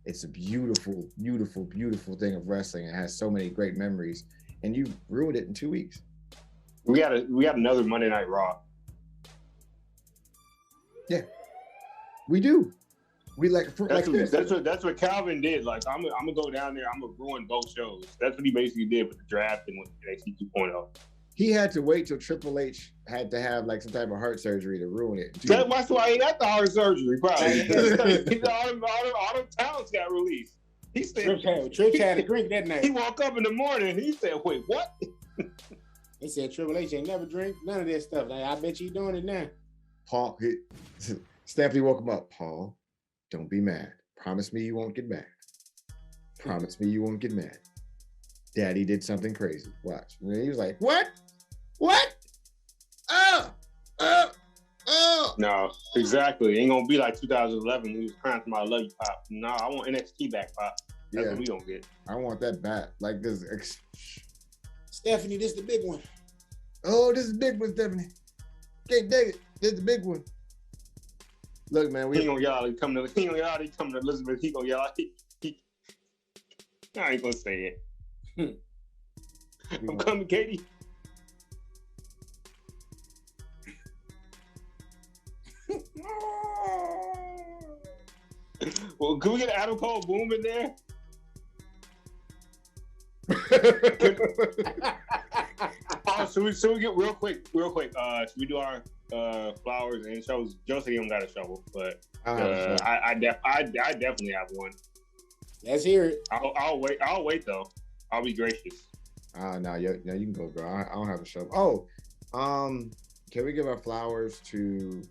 it's a beautiful, beautiful, beautiful thing of wrestling. It has so many great memories, and you ruined it in 2 weeks. We got another Monday Night Raw. Yeah, we do. We that's what Calvin did. Like, I'm gonna go down there. I'm gonna ruin both shows. That's what he basically did with the draft and with NXT 2.0. He had to wait till Triple H had to have like some type of heart surgery to ruin it. That's why he got the heart surgery, probably. all the talents got released. He said, Trish had a drink that night. He woke up in the morning and he said, "Wait, what?" They said Triple H ain't never drink none of this stuff. Like, I bet you doing it now. Paul, Stephanie woke him up. Paul, don't be mad. Promise me you won't get mad. Promise me you won't get mad. Daddy did something crazy. Watch. And he was like, "What? What? No, exactly. Ain't gonna be like 2011 when he was crying for my love you, Pop. No, I want NXT back, Pop. That's what we gonna get. I want that back. Like this. Stephanie, this is the big one. Oh, this is the big one, Stephanie. Can't dig it. This is the big one. Look, man, He gonna yell out. He come to Elizabeth. He gonna yell out. I ain't gonna say it. I'm coming, Katie. Well, can we get Adam Cole Boom in there? So we get real quick. Should we do our flowers and shows? Joe said he don't got a shovel, but I definitely have one. Let's hear it. I'll wait though. I'll be gracious. No, you can go, bro. I don't have a shovel. Can we give our flowers to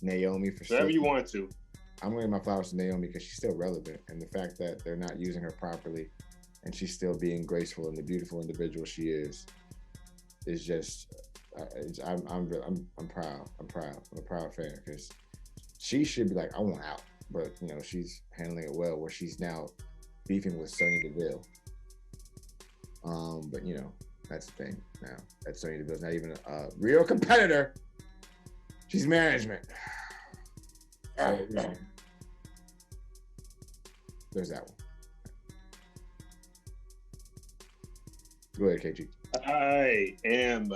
Naomi for whatever you want to? I'm giving my flowers to Naomi because she's still relevant, and the fact that they're not using her properly, and she's still being graceful and the beautiful individual she is just. I'm proud. I'm a proud fan because she should be like, I want out, but she's handling it well. Where she's now beefing with Sonya Deville. But that's the thing now. That Sonya Deville's not even a real competitor. She's management. So, you know, there's that one. Go ahead, KG. I am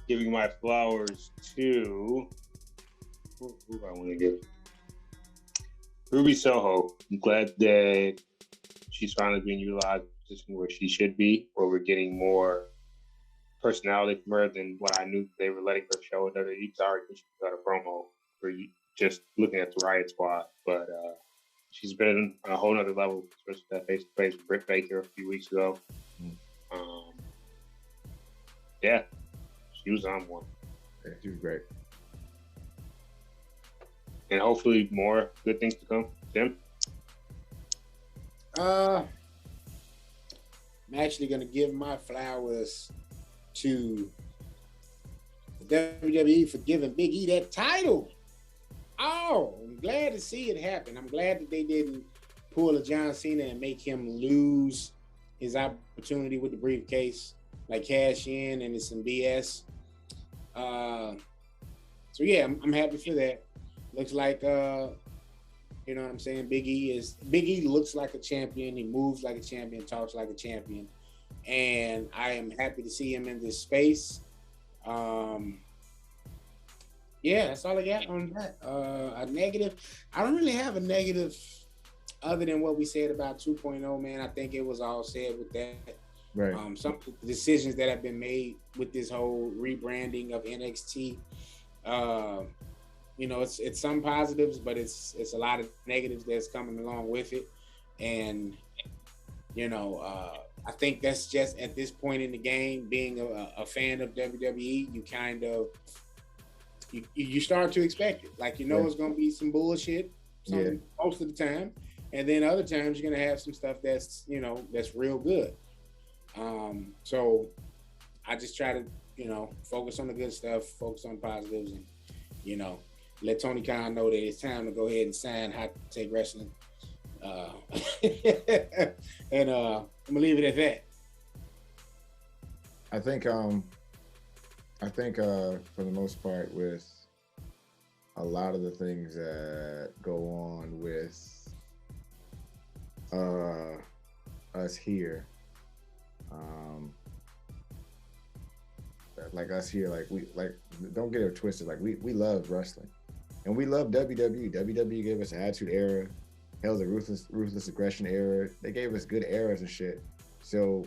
giving my flowers to who do I want to give? Ruby Soho. I'm glad that she's finally being utilized in a position where she should be, where we're getting more personality from her than what I knew they were letting her show. WWE. Sorry, she got a promo for just looking at the Riot Squad, but she's been on a whole nother level, especially that face-to-face with Britt Baker a few weeks ago. Yeah, she was on one. Yeah, she was great. And hopefully more good things to come. Tim? I'm actually going to give my flowers to WWE for giving Big E that title. Oh, I'm glad to see it happen. I'm glad that they didn't pull a John Cena and make him lose his opportunity with the briefcase, like cash in and it's some BS. So yeah, I'm happy for that. Looks like you know what I'm saying? Big E looks like a champion, he moves like a champion, talks like a champion. And I am happy to see him in this space. Yeah, that's all I got on that. A negative. I don't really have a negative other than what we said about 2.0, man. I think it was all said with that. Right. Some of the decisions that have been made with this whole rebranding of NXT. You know, it's some positives, but it's a lot of negatives that's coming along with it. And, you know, I think that's just at this point in the game, being a fan of WWE, you kind of, you start to expect it. Like, you know, it's going to be some bullshit most of the time. And then other times you're going to have some stuff that's, you know, that's real good. So I just try to, you know, focus on the good stuff, focus on positives, and, you know, let Tony Khan know that it's time to go ahead and sign Hot Take Wrestling. And I'm gonna leave it at that. I think for the most part, with a lot of the things that go on with us here, like us here, don't get it twisted. Like we love wrestling, and we love WWE. WWE gave us an Attitude Era, hell, the ruthless aggression era. They gave us good eras and shit. So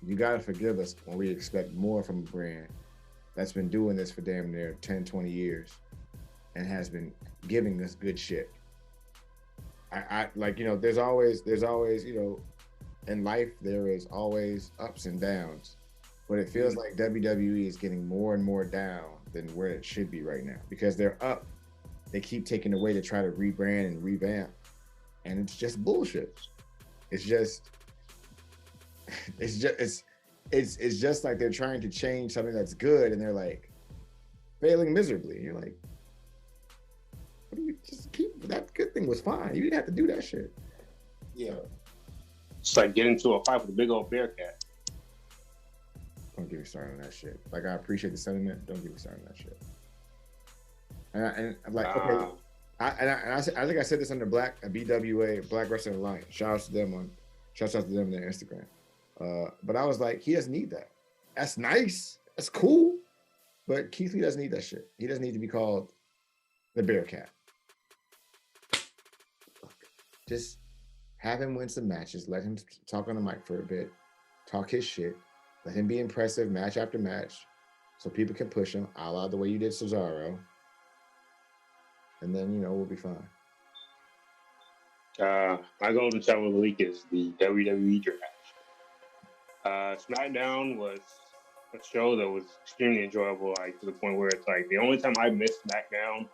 you gotta forgive us when we expect more from a brand that's been doing this for damn near 10, 20 years and has been giving us good shit. I like, you know, there's always, you know, in life, there is always ups and downs, but it feels like WWE is getting more and more down than where it should be right now, because they're up. They keep taking away to try to rebrand and revamp, and it's just bullshit. It's just like they're trying to change something that's good, and they're like failing miserably. You're like, what do you just keep? That good thing was fine. You didn't have to do that shit. Yeah. It's like getting into a fight with a big old bear cat. Don't get me started on that shit. Like, I appreciate the sentiment. Don't get me started on that shit. And I'm like, okay. I think I said this under BWA, Black Wrestling Alliance. Shouts out to them on their Instagram. But I was like, he doesn't need that. That's nice. That's cool. But Keith Lee doesn't need that shit. He doesn't need to be called the Bearcat. Just have him win some matches. Let him talk on the mic for a bit. Talk his shit. Let him be impressive match after match so people can push him, a la the way you did Cesaro. And then, you know, we'll be fine. My golden shower of the week is the WWE draft. SmackDown was a show that was extremely enjoyable, like to the point where it's like the only time I missed SmackDown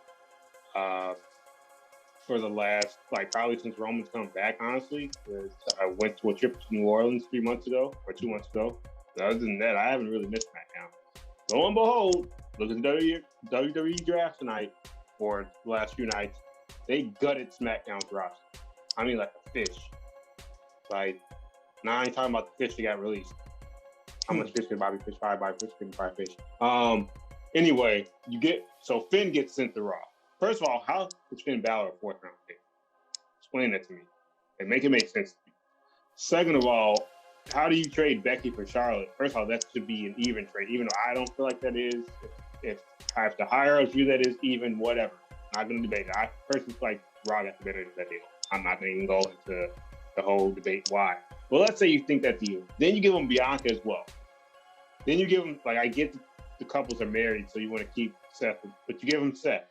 for the last, like, probably since Roman's come back, honestly, was I went to a trip to New Orleans 3 months ago or 2 months ago. But other than that, I haven't really missed SmackDown. Lo and behold, look at the WWE draft tonight, or the last few nights, they gutted SmackDown's roster. I mean, like a fish. Like, now I ain't talking about the fish that got released. How much fish can Bobby Fish buy? Bobby Fish can buy fish. Anyway, so Finn gets sent to Raw. First of all, how is Finn Balor a fourth round pick? Explain that to me and make it make sense to me. Second of all, how do you trade Becky for Charlotte? First of all, that should be an even trade, even though I don't feel like that is. If I have to hire a view that is even, whatever. I'm not going to debate it. I personally feel like Raw got the better of that deal. I'm not going to even go into the whole debate why. Well, let's say you think that deal. Then you give them Bianca as well. Then you give them, like, I get the couples are married, so you want to keep Seth, but you give them Seth.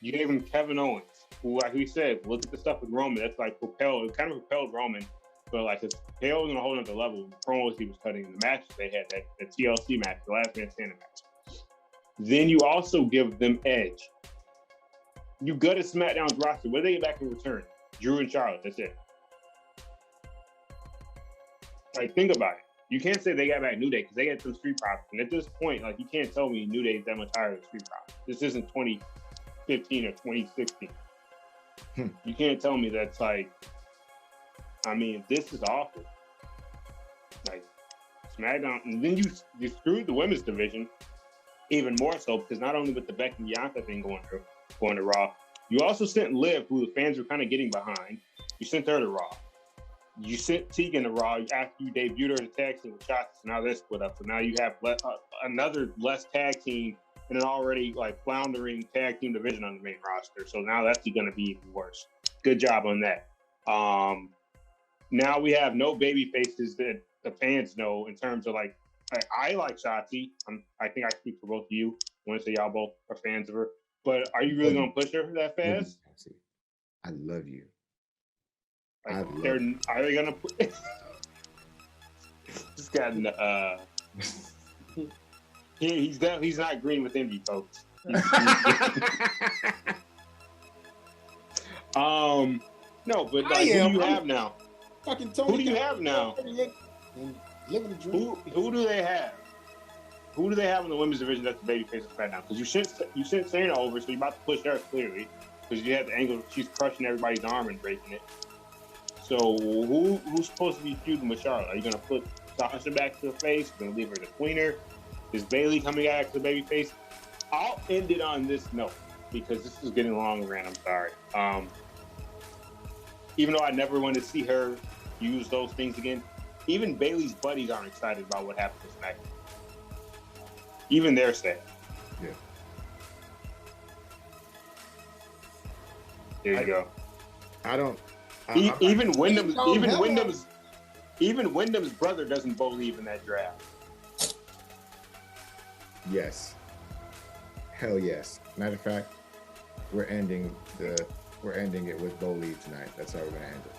You gave him Kevin Owens, who, like we said, look at the stuff with Roman. That's like propelled Roman, but like his tail was on a whole other level. The promos he was cutting, the matches they had, that TLC match, the last man standing match. Then you also give them Edge. You gutted SmackDown's roster. What do they get back in return? Drew and Charlotte. That's it. Like, think about it. You can't say they got back New Day because they got some Street Profits. And at this point, like, you can't tell me New Day is that much higher than Street Profits. This isn't 2015 or 2016. You can't tell me that's like, I mean, this is awful. Like, SmackDown, and then you screwed the women's division even more so because not only with the Becky and Bianca thing going to Raw, you also sent Liv, who the fans were kind of getting behind. You sent her to Raw. You sent Tegan to Raw after you debuted her as a tag team with Shotzi. So now they're split up. So now you have another less tag team in an already like floundering tag team division on the main roster. So now that's going to be even worse. Good job on that. Now we have no baby faces that the fans know in terms of like, I like Shotzi. I think I speak for both of you. I want to say y'all both are fans of her. But are you really going to push her that fast? I love you. Like, are they going to put... Just got he's not green with envy, folks. No, but like, who do you have now? Fucking Tony. Who do you have now? Living the dream. Who do they have? Who do they have in the women's division that's the babyface right now? Because you sent Serena over, so you're about to push her clearly. Because you have the angle she's crushing everybody's arm and breaking it. So who's supposed to be feuding with Charlotte? Are you gonna put Sasha back to the face? You're gonna leave her the tweener? Is Bayley coming back to the babyface? I'll end it on this note because this is getting long and ran. I'm sorry. Even though I never want to see her use those things again, even Bayley's buddies aren't excited about what happened to SmackDown. Even they're sad. Yeah. There you go. I don't. Even Wyndham's brother doesn't believe in that draft. Yes. Hell yes. Matter of fact, we're ending it with Bo Leave tonight. That's how we're gonna end it.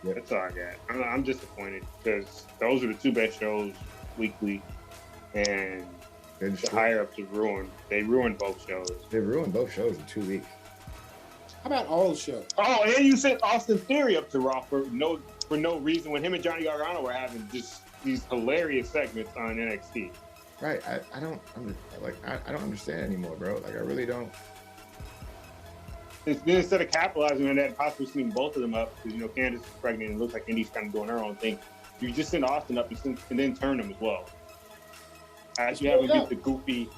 Yeah, that's all I got. I'm disappointed because those are the two best shows weekly, and the higher ups have ruined. They ruined both shows. They ruined both shows in 2 weeks. How about all shows? Oh, and you sent Austin Theory up to Raw for no reason when him and Johnny Gargano were having just these hilarious segments on NXT. Right. I don't understand anymore, bro. Like, I really don't. Instead of capitalizing on that and possibly seeing both of them up, because, you know, Candice is pregnant and it looks like Indy's kind of doing her own thing, you just send Austin up and then turn them as well. As you haven't beat the goofy.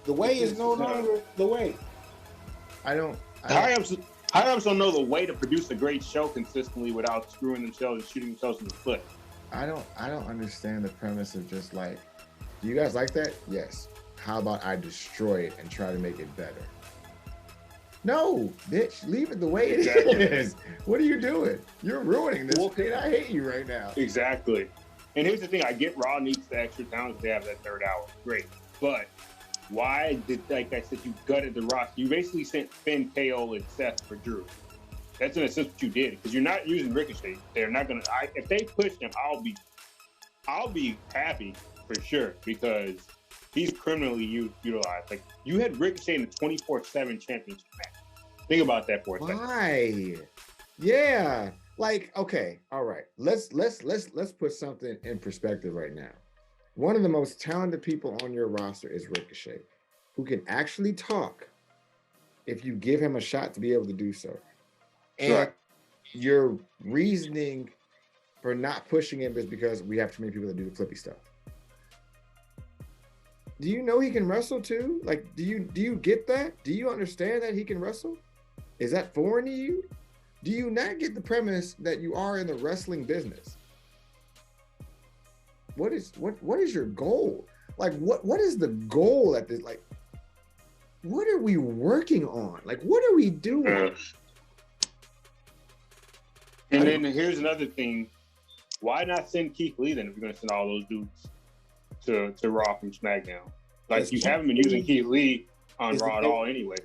The way is no longer the way. Higher-ups don't know the way to produce a great show consistently without screwing themselves and shooting themselves in the foot. I don't understand the premise of just like, do you guys like that? Yes. How about I destroy it and try to make it better? No, bitch, leave it the way it is. What are you doing? You're ruining this. Kid, I hate you right now. Exactly. And here's the thing, I get Raw needs the extra talent to have that third hour. Great. But why did, like I said, you gutted the roster? You basically sent Finn, KO, and Seth for Drew. That's in a sense what you did, because you're not using Ricochet. They're not gonna. If they push him, I'll be happy for sure, because he's criminally utilized. Like, you had Ricochet in the 24/7 championship match. Think about that for a second. Why? Yeah. Like, okay, all right. Let's put something in perspective right now. One of the most talented people on your roster is Ricochet, who can actually talk if you give him a shot to be able to do so. And Sure. Your reasoning for not pushing him is because we have too many people that do the flippy stuff. Do you know he can wrestle too? Like, do you get that? Do you understand that he can wrestle? Is that foreign to you? Do you not get the premise that you are in the wrestling business? What is your goal? Like, what is the goal at this? Like, what are we working on? Like, what are we doing? And then here's another thing. Why not send Keith Lee then if you're going to send all those dudes to Raw from SmackDown? Like, you haven't been using Keith Lee on Raw at all anyway.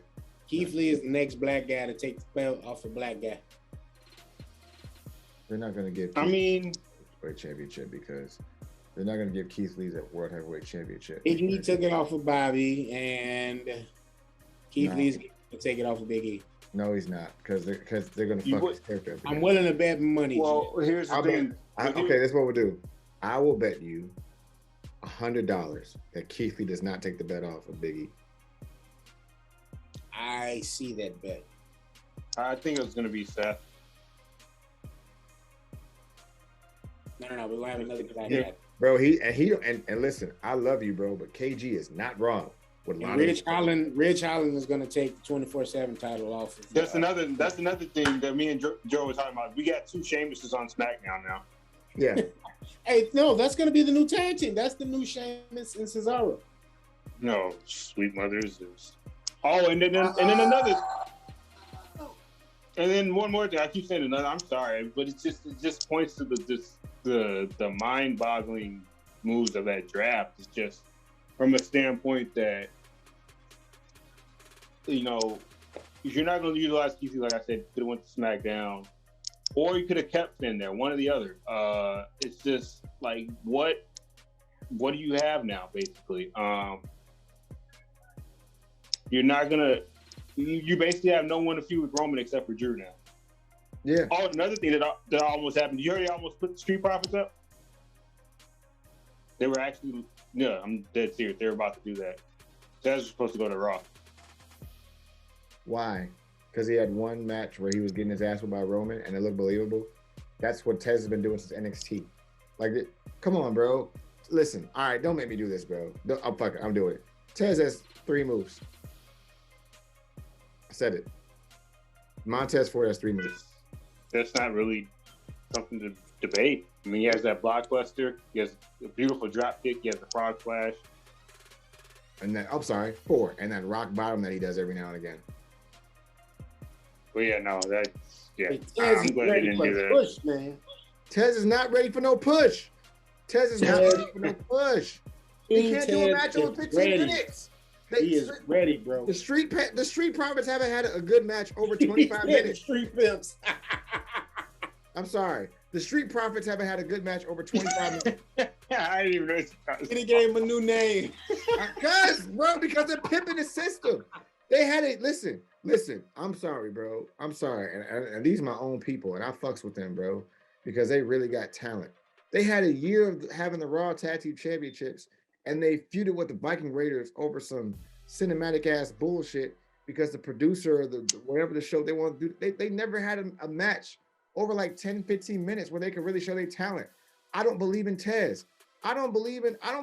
Keith Lee is the next black guy to take the belt off a black guy. They're not going to give Keith Lee a championship because they're not going to give Keith Lee that World Heavyweight Championship. Big E took it off of Bobby, and Keith Lee's going to take it off of Big E. No, he's not, because they're going to fuck his character. I'm willing to bet money. Well, here's the thing. Okay, that's what we'll do. I will bet you $100 that Keith Lee does not take the bet off of Big E. I see that bet. I think it was going to be Seth. No. We're going to have another black guy. Bro, and listen, I love you, bro, but KG is not wrong. Rich Holland is going to take the 24/7 title off. That's another thing that me and Joe were talking about. We got two Sheamuses on SmackDown now. Yeah. Hey, no, that's going to be the new tag team. That's the new Sheamus and Cesaro. No, Sweet Mother is this. Oh, and then another. And then one more thing. I keep saying another. I'm sorry, but it just points to the mind-boggling moves of that draft. It's just from a standpoint that, you know, if you're not going to utilize Keith Lee, like I said, could have went to SmackDown, or you could have kept Finn there, one or the other. It's just like, what do you have now, basically? You're not gonna. You basically have no one to feud with Roman except for Drew now. Yeah. Oh, another thing that almost happened. You heard they almost put the Street Profits up. They were actually, yeah, I'm dead serious. They were about to do that. Tez was supposed to go to Raw. Why? Because he had one match where he was getting his ass whipped by Roman and it looked believable. That's what Tez has been doing since NXT. Like, come on, bro. Listen, all right, don't make me do this, bro. Oh, fuck it, I'm doing it. Tez has 3 moves. I said it. Montez Ford has 3 moves. That's not really something to debate. I mean, he has that blockbuster. He has a beautiful drop kick. He has the frog splash. And then, 4. And that rock bottom that he does every now and again. Well, yeah, no, that's, yeah. Tez I'm glad they didn't do that. Push, man. Tez is not ready for no push. Tez is not ready for no push. He can't do a match over 15 minutes. He is ready, bro. The Street Profits haven't had a good match over 25 minutes. Street Pimps. I'm sorry. The Street Profits haven't had a good match over 25 minutes. I didn't even know. He gave him a new name. Because they're pimping the system. They had it. Listen. I'm sorry, bro. I'm sorry. And these are my own people, and I fucks with them, bro, because they really got talent. They had a year of having the Raw Tag Team Championships, and they feuded with the Viking Raiders over some cinematic ass bullshit because the producer, whatever the show they want to do, they never had a match over like 10, 15 minutes where they could really show their talent. I don't believe in Tez. I don't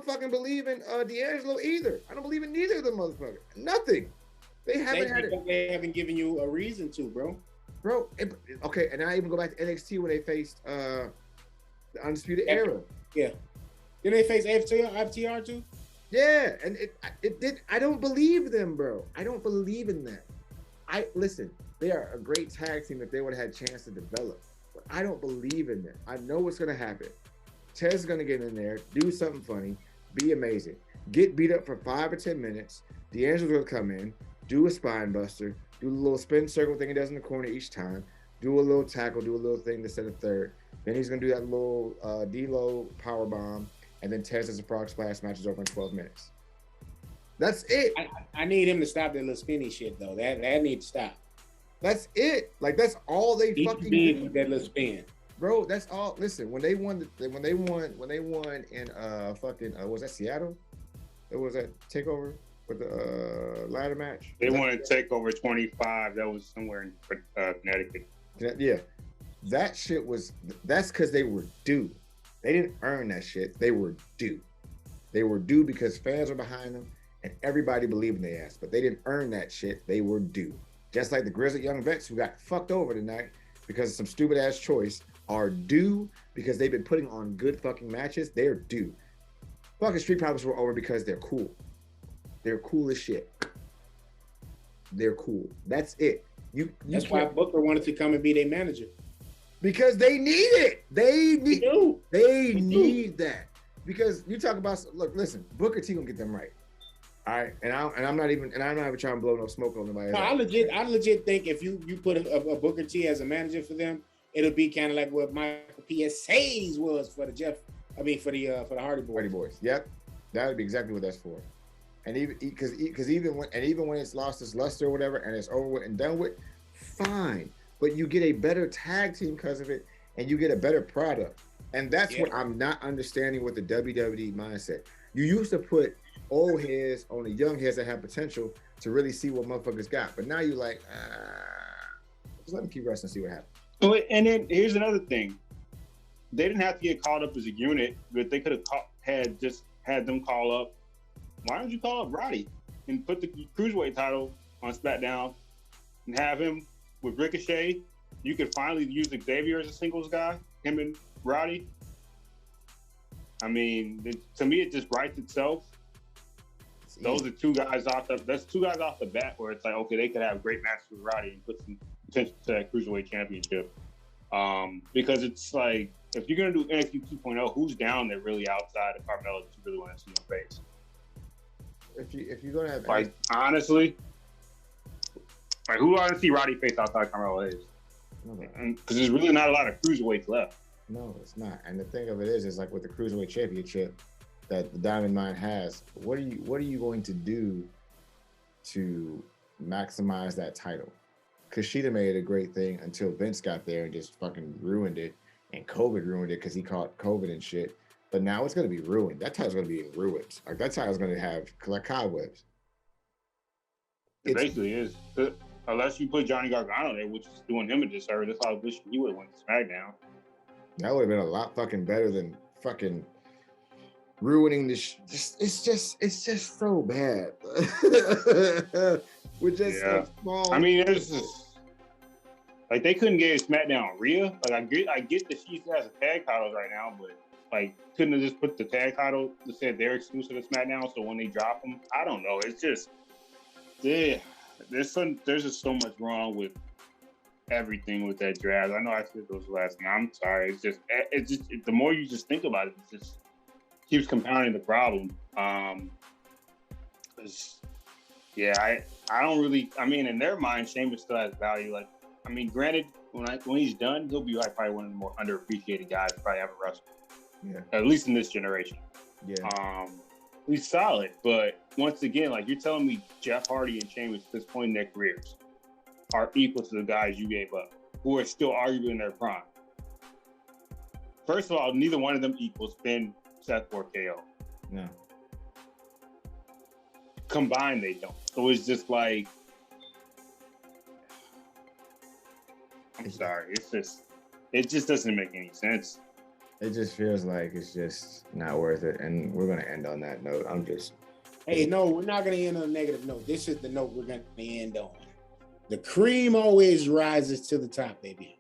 fucking believe in D'Angelo either. I don't believe in neither of them motherfuckers. Nothing. They haven't given you a reason to, bro. Okay, and I even go back to NXT where they faced the Undisputed Era. Yeah. Did they face FTR too? Yeah, and it did. I don't believe them, bro. I don't believe in them. Listen, they are a great tag team if they would have had a chance to develop. But I don't believe in them. I know what's gonna happen. Tez is gonna get in there, do something funny, be amazing, get beat up for 5 or 10 minutes. D'Angelo's gonna come in, do a spine buster, do a little spin circle thing he does in the corner each time, do a little tackle, do a little thing to set a third. Then he's gonna do that little D-Lo power bomb, and then Tez has a frog splash, matches over in 12 minutes. That's it. I need him to stop that little spinny shit though. That needs to stop. That's it. Like, that's all they fucking do. That little spin, bro. That's all. Listen, when they won in was that Seattle? It was that takeover with the ladder match. They won a takeover 25. That was somewhere in Connecticut. Yeah, that shit was. That's because they were due. They didn't earn that shit. They were due. They were due because fans were behind them and everybody believed in their ass. But they didn't earn that shit. They were due. Just like the Grizzled Young Vets who got fucked over tonight because of some stupid ass choice are due because they've been putting on good fucking matches. They're due. Fucking Street Profits were over because they're cool. They're cool as shit. They're cool. That's it. That's why Booker wanted to come and be their manager. Because they need it. They need that. Because you talk about, look, listen, Booker T gonna get them right. All right, I'm not even trying to blow no smoke on nobody. No, I legit think if you put a Booker T as a manager for them, it'll be kind of like what Michael PSA's was for the Hardy Boys. Hardy Boys. Yep, that would be exactly what that's for. And even when it's lost its luster or whatever, and it's over with and done with, fine. But you get a better tag team because of it, and you get a better product. And that's what I'm not understanding with the WWE mindset. You used to put old heads on the young heads that have potential to really see what motherfuckers got. But now you're like, just let me keep wrestling and see what happens. And then here's another thing. They didn't have to get called up as a unit, but they could have had them call up. Why don't you call up Roddy and put the Cruiserweight title on SmackDown and have him with Ricochet? You could finally use Xavier as a singles guy, him and Roddy. I mean, to me, it just writes itself. Those are two guys off the bat where it's like, okay, they could have great matches with Roddy and put some potential to that Cruiserweight Championship. Because it's like, if you're going to do NXT 2.0, who's down there really outside of Carmella that you really want to see on face? If you're going to have... Like, honestly, like, who do I want to see Roddy face outside Carmella is? Because there's really not a lot of Cruiserweights left. No, it's not. And the thing of it is like with the Cruiserweight Championship that the Diamond Mine has, what are you going to do to maximize that title? Kushida made it a great thing until Vince got there and just fucking ruined it, and COVID ruined it because he caught COVID and shit. But now it's going to be ruined. That title's going to be in ruins. Like, that title's going to have like cobwebs. It basically is. Unless you put Johnny Gargano there, which is doing him a disservice. I wish he would have went to SmackDown. That would have been a lot fucking better than fucking ruining this. It's just so bad. We're just so small. I mean, there's like they couldn't get SmackDown Rhea. Like I get that she has a tag title right now, but like couldn't have just put the tag title that said they're exclusive to SmackDown. So when they drop them, I don't know. It's just there's just so much wrong with everything with that draft. I know I said those last night. I'm sorry. It's just the more you just think about it, it just keeps compounding the problem. I don't really. I mean, in their mind, Sheamus still has value. Like, I mean, granted, when he's done, he'll be like probably one of the more underappreciated guys to probably ever wrestle. Yeah. At least in this generation. Yeah. He's solid, but once again, like you're telling me, Jeff Hardy and Sheamus at this point in their careers are equal to the guys you gave up, who are still arguably in their prime. First of all, neither one of them equals Finn, Seth, or KO. No. Combined, they don't. So it's just like, I'm sorry. It just doesn't make any sense. It just feels like it's just not worth it. And we're going to end on that note. Hey, no, we're not going to end on a negative note. This is the note we're going to end on. The cream always rises to the top, baby.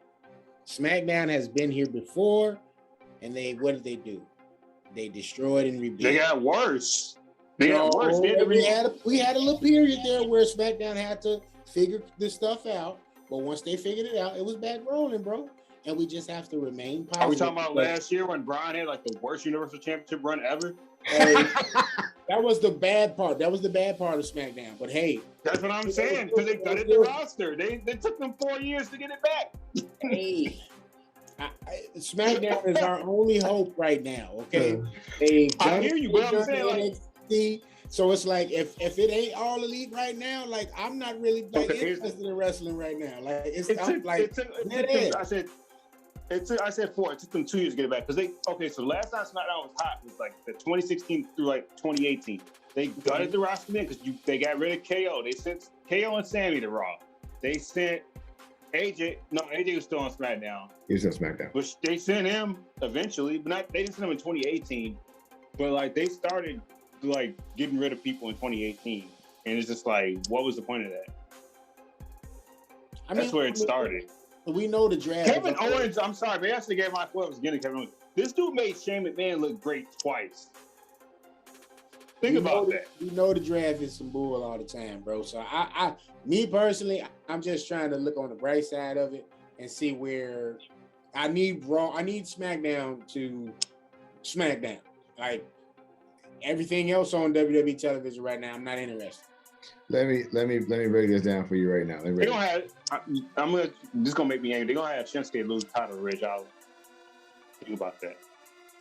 SmackDown has been here before, and what did they do? They destroyed and rebuilt. They got worse. We had a little period there where SmackDown had to figure this stuff out, but once they figured it out, it was back rolling, bro. And we just have to remain positive. Are we talking about last year when Brian had like the worst Universal Championship run ever? Hey, that was the bad part. That was the bad part of SmackDown. But hey, that's what I'm saying, because they gutted the roster. They took them 4 years to get it back. Hey, SmackDown is our only hope right now. Okay, I hear you, but I'm saying NXT, so it's like if it ain't all elite right now, like I'm not really interested in wrestling right now. Like I said 4. It took them 2 years to get it back because so last time SmackDown was hot was like the 2016 through like 2018. They gutted the roster in because they got rid of KO. They sent KO and Sammy to Raw. They sent AJ. No, AJ was still on SmackDown. He was on SmackDown. But they sent him eventually, but they didn't send him in 2018. but like they started like getting rid of people in 2018, and it's just like, what was the point of that? That's where it started. We know the draft. Kevin Owens, I'm sorry, they actually gave my quote was getting Kevin Owens. This dude made Shane McMahon look great twice. Think about that. We know the draft is some bull all the time, bro. So me personally, I'm just trying to look on the bright side of it and see where I need SmackDown to SmackDown. Like everything else on WWE television right now, I'm not interested. Let me break this down for you right now. They're gonna have. This is gonna make me angry. They're gonna have Shinsuke lose the title to Ridge Holland. Think about that.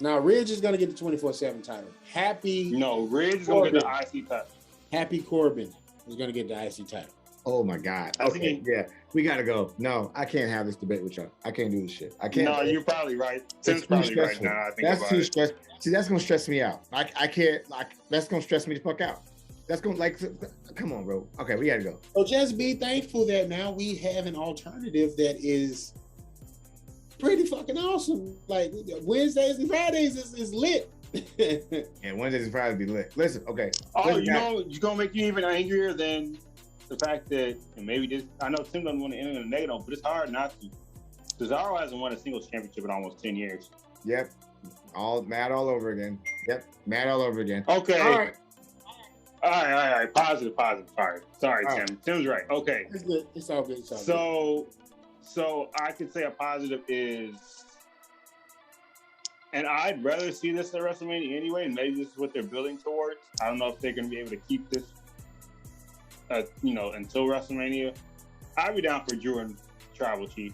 Now Ridge is gonna get the 24/7 title. Ridge is gonna get the IC title. Happy Corbin is gonna get the IC title. Oh my God. Okay, yeah, we gotta go. No, I can't have this debate with y'all. I can't do this shit. I can't. No, you're probably right. Tim's probably right now. I think that's too stressful. See, that's gonna stress me out. I can't. Like, that's gonna stress me the fuck out. That's going come on, bro. Okay, we gotta go. So just be thankful that now we have an alternative that is pretty fucking awesome. Like Wednesdays and Fridays is lit. And Wednesdays and Fridays be lit. Listen, okay. Oh, you're gonna make you even angrier than the fact that, and maybe this, I know Tim doesn't want to end in a negative, but it's hard not to. Cesaro hasn't won a singles championship in almost 10 years. Yep. Mad all over again. Yep. Mad all over again. Okay. All right. Positive. Sorry, Tim. Tim's right. Okay. It's good. It's all good. So I could say a positive is, and I'd rather see this at WrestleMania anyway, and maybe this is what they're building towards. I don't know if they're going to be able to keep this, until WrestleMania. I'd be down for Drew and Tribal Chief,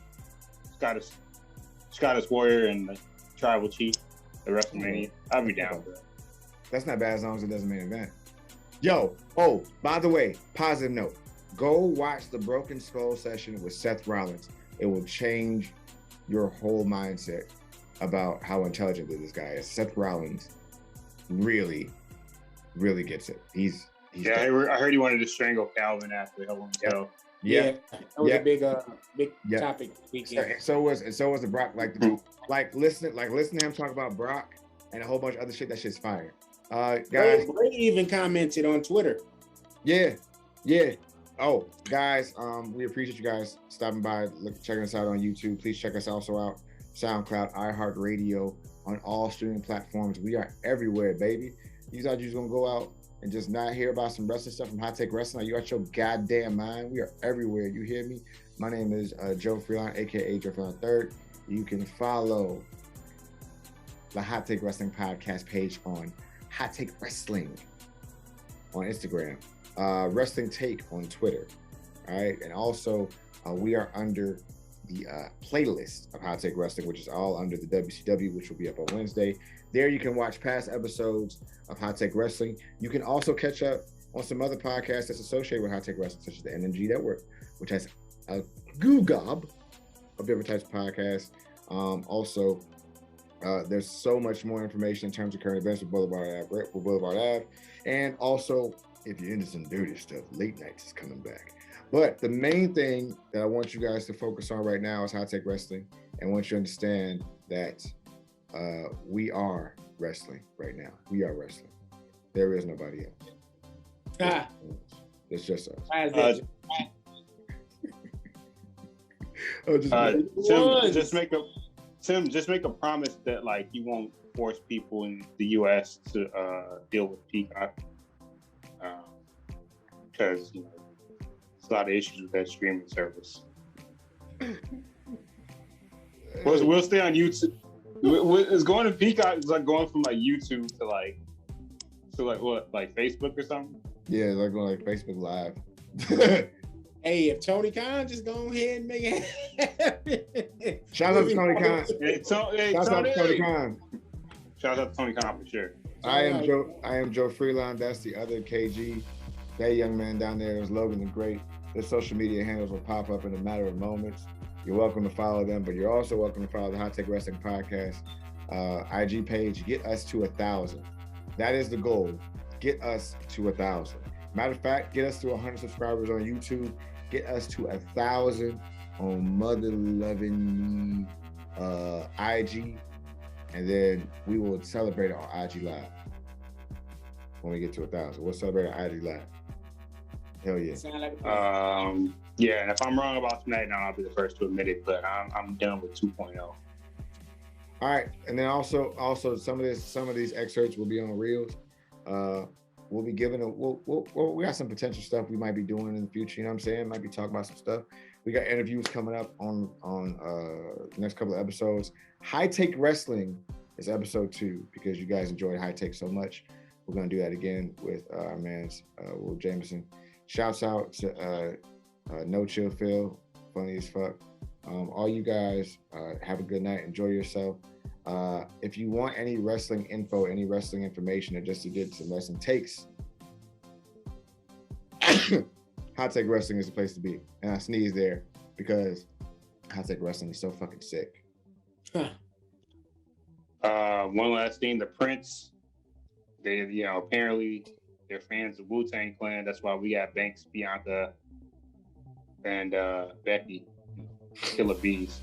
Scottish Warrior and the Tribal Chief at WrestleMania. I'd be down for that. That's not bad as long as it doesn't main event. Yo, by the way, positive note, go watch the Broken Skull session with Seth Rollins. It will change your whole mindset about how intelligent this guy is. Seth Rollins really, really gets it. He's I heard he wanted to strangle Calvin after how long ago. Yeah, that was a big topic weekend. So was the Brock. Like listen to him talk about Brock and a whole bunch of other shit. That shit's fire. Guys, Bray even commented on Twitter. Yeah. Oh, guys, we appreciate you guys stopping by, checking us out on YouTube. Please check us also out, SoundCloud, iHeartRadio, on all streaming platforms. We are everywhere, baby. You thought you was gonna go out and just not hear about some wrestling stuff from Hot Take Wrestling? You got your goddamn mind. We are everywhere. You hear me? My name is Joe Freeline, aka Joe Freeline III. You can follow the Hot Take Wrestling podcast page on Hot Take Wrestling on Instagram, Wrestling Take on Twitter. All right, and also we are under the playlist of Hot Take Wrestling, which is all under the WCW, which will be up on Wednesday. There you can watch past episodes of Hot Take Wrestling. You can also catch up on some other podcasts that's associated with Hot Take Wrestling, such as the NMG Network, which has a googob of different types of podcasts. Also, there's so much more information in terms of current events with Boulevard Ave. And also, if you're into some dirty stuff, Late Nights is coming back. But the main thing that I want you guys to focus on right now is Hot Take Wrestling. And I want you to understand that we are wrestling right now. We are wrestling. There is nobody else. It's just us. Tim, just make a promise that like you won't force people in the U.S. to deal with Peacock, because there's a lot of issues with that streaming service. We'll stay on YouTube. It's going to Peacock. It's like going from like YouTube to what, like Facebook or something? Yeah, like going like Facebook Live. Hey, if Tony Khan just go ahead and make it. Shout out to Tony Khan. Shout out to Tony Khan. Shout out to Tony Khan for sure. I am Joe Freeline. That's the other KG. That young man down there is Logan the Great. Their social media handles will pop up in a matter of moments. You're welcome to follow them, but you're also welcome to follow the Hot Take Wrestling Podcast IG page. Get us to 1,000. That is the goal. Get us to 1,000. Matter of fact, get us to 100 subscribers on YouTube. Get us to 1,000 on Mother Loving IG, and then we will celebrate on IG Live. when we get to 1,000. We'll celebrate our IG Live. Hell yeah. Sound like a plan. Yeah, and if I'm wrong about SmackDown, I'll be the first to admit it. But I'm done with 2.0. All right, and then also some of these excerpts will be on Reels. We'll be giving we got some potential stuff we might be doing in the future. You know what I'm saying? Might be talking about some stuff. We got interviews coming up on the next couple of episodes. High Take Wrestling is episode 2 because you guys enjoyed High Take so much. We're gonna do that again with our man's Will Jameson. Shouts out to No Chill Phil, funny as fuck. All you guys have a good night. Enjoy yourself. If you want any wrestling info, any wrestling information, or just to get some wrestling takes, Hot Take Wrestling is the place to be. And I sneeze there because Hot Take Wrestling is so fucking sick. One last thing, the Prince, they apparently they're fans of Wu-Tang Clan. That's why we got Banks, Bianca, and Becky, Killer Bees.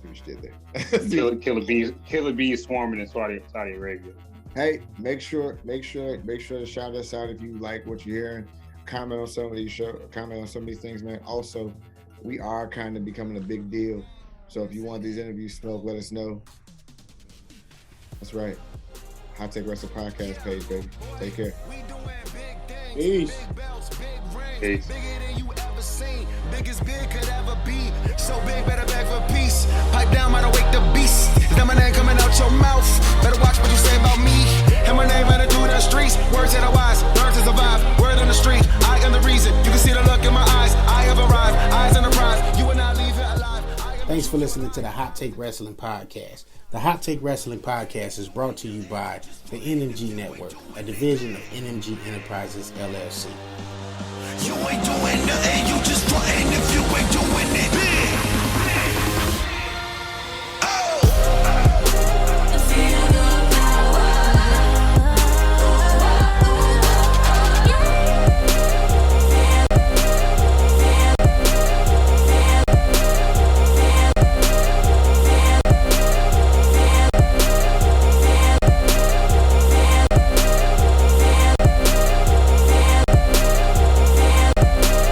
See what you did there. Killer Bees swarming in Saudi Arabia. Hey, make sure to shout us out if you like what you're hearing. Comment on some of these things, man. Also, we are kind of becoming a big deal. So if you want these interviews smoked, let us know. That's right. Hot Take Wrestling Podcast page, baby. Take care. Peace. Peace. Biggest big could ever be. So big, better beg for peace. Pipe down, might awake the beast. Is that my name coming out your mouth? Better watch what you say about me. And my name running through the streets. Words that are wise, learn to survive. Word on the street, I am the reason. You can see the look in my eyes. I have arrived, eyes on the prize. You will not leave it alive. Thanks for listening to the Hot Take Wrestling Podcast. The Hot Take Wrestling Podcast is brought to you by the NMG Network, a division of NMG Enterprises, LLC. You ain't doing nothing, you just frontin' if you ain't doing it big.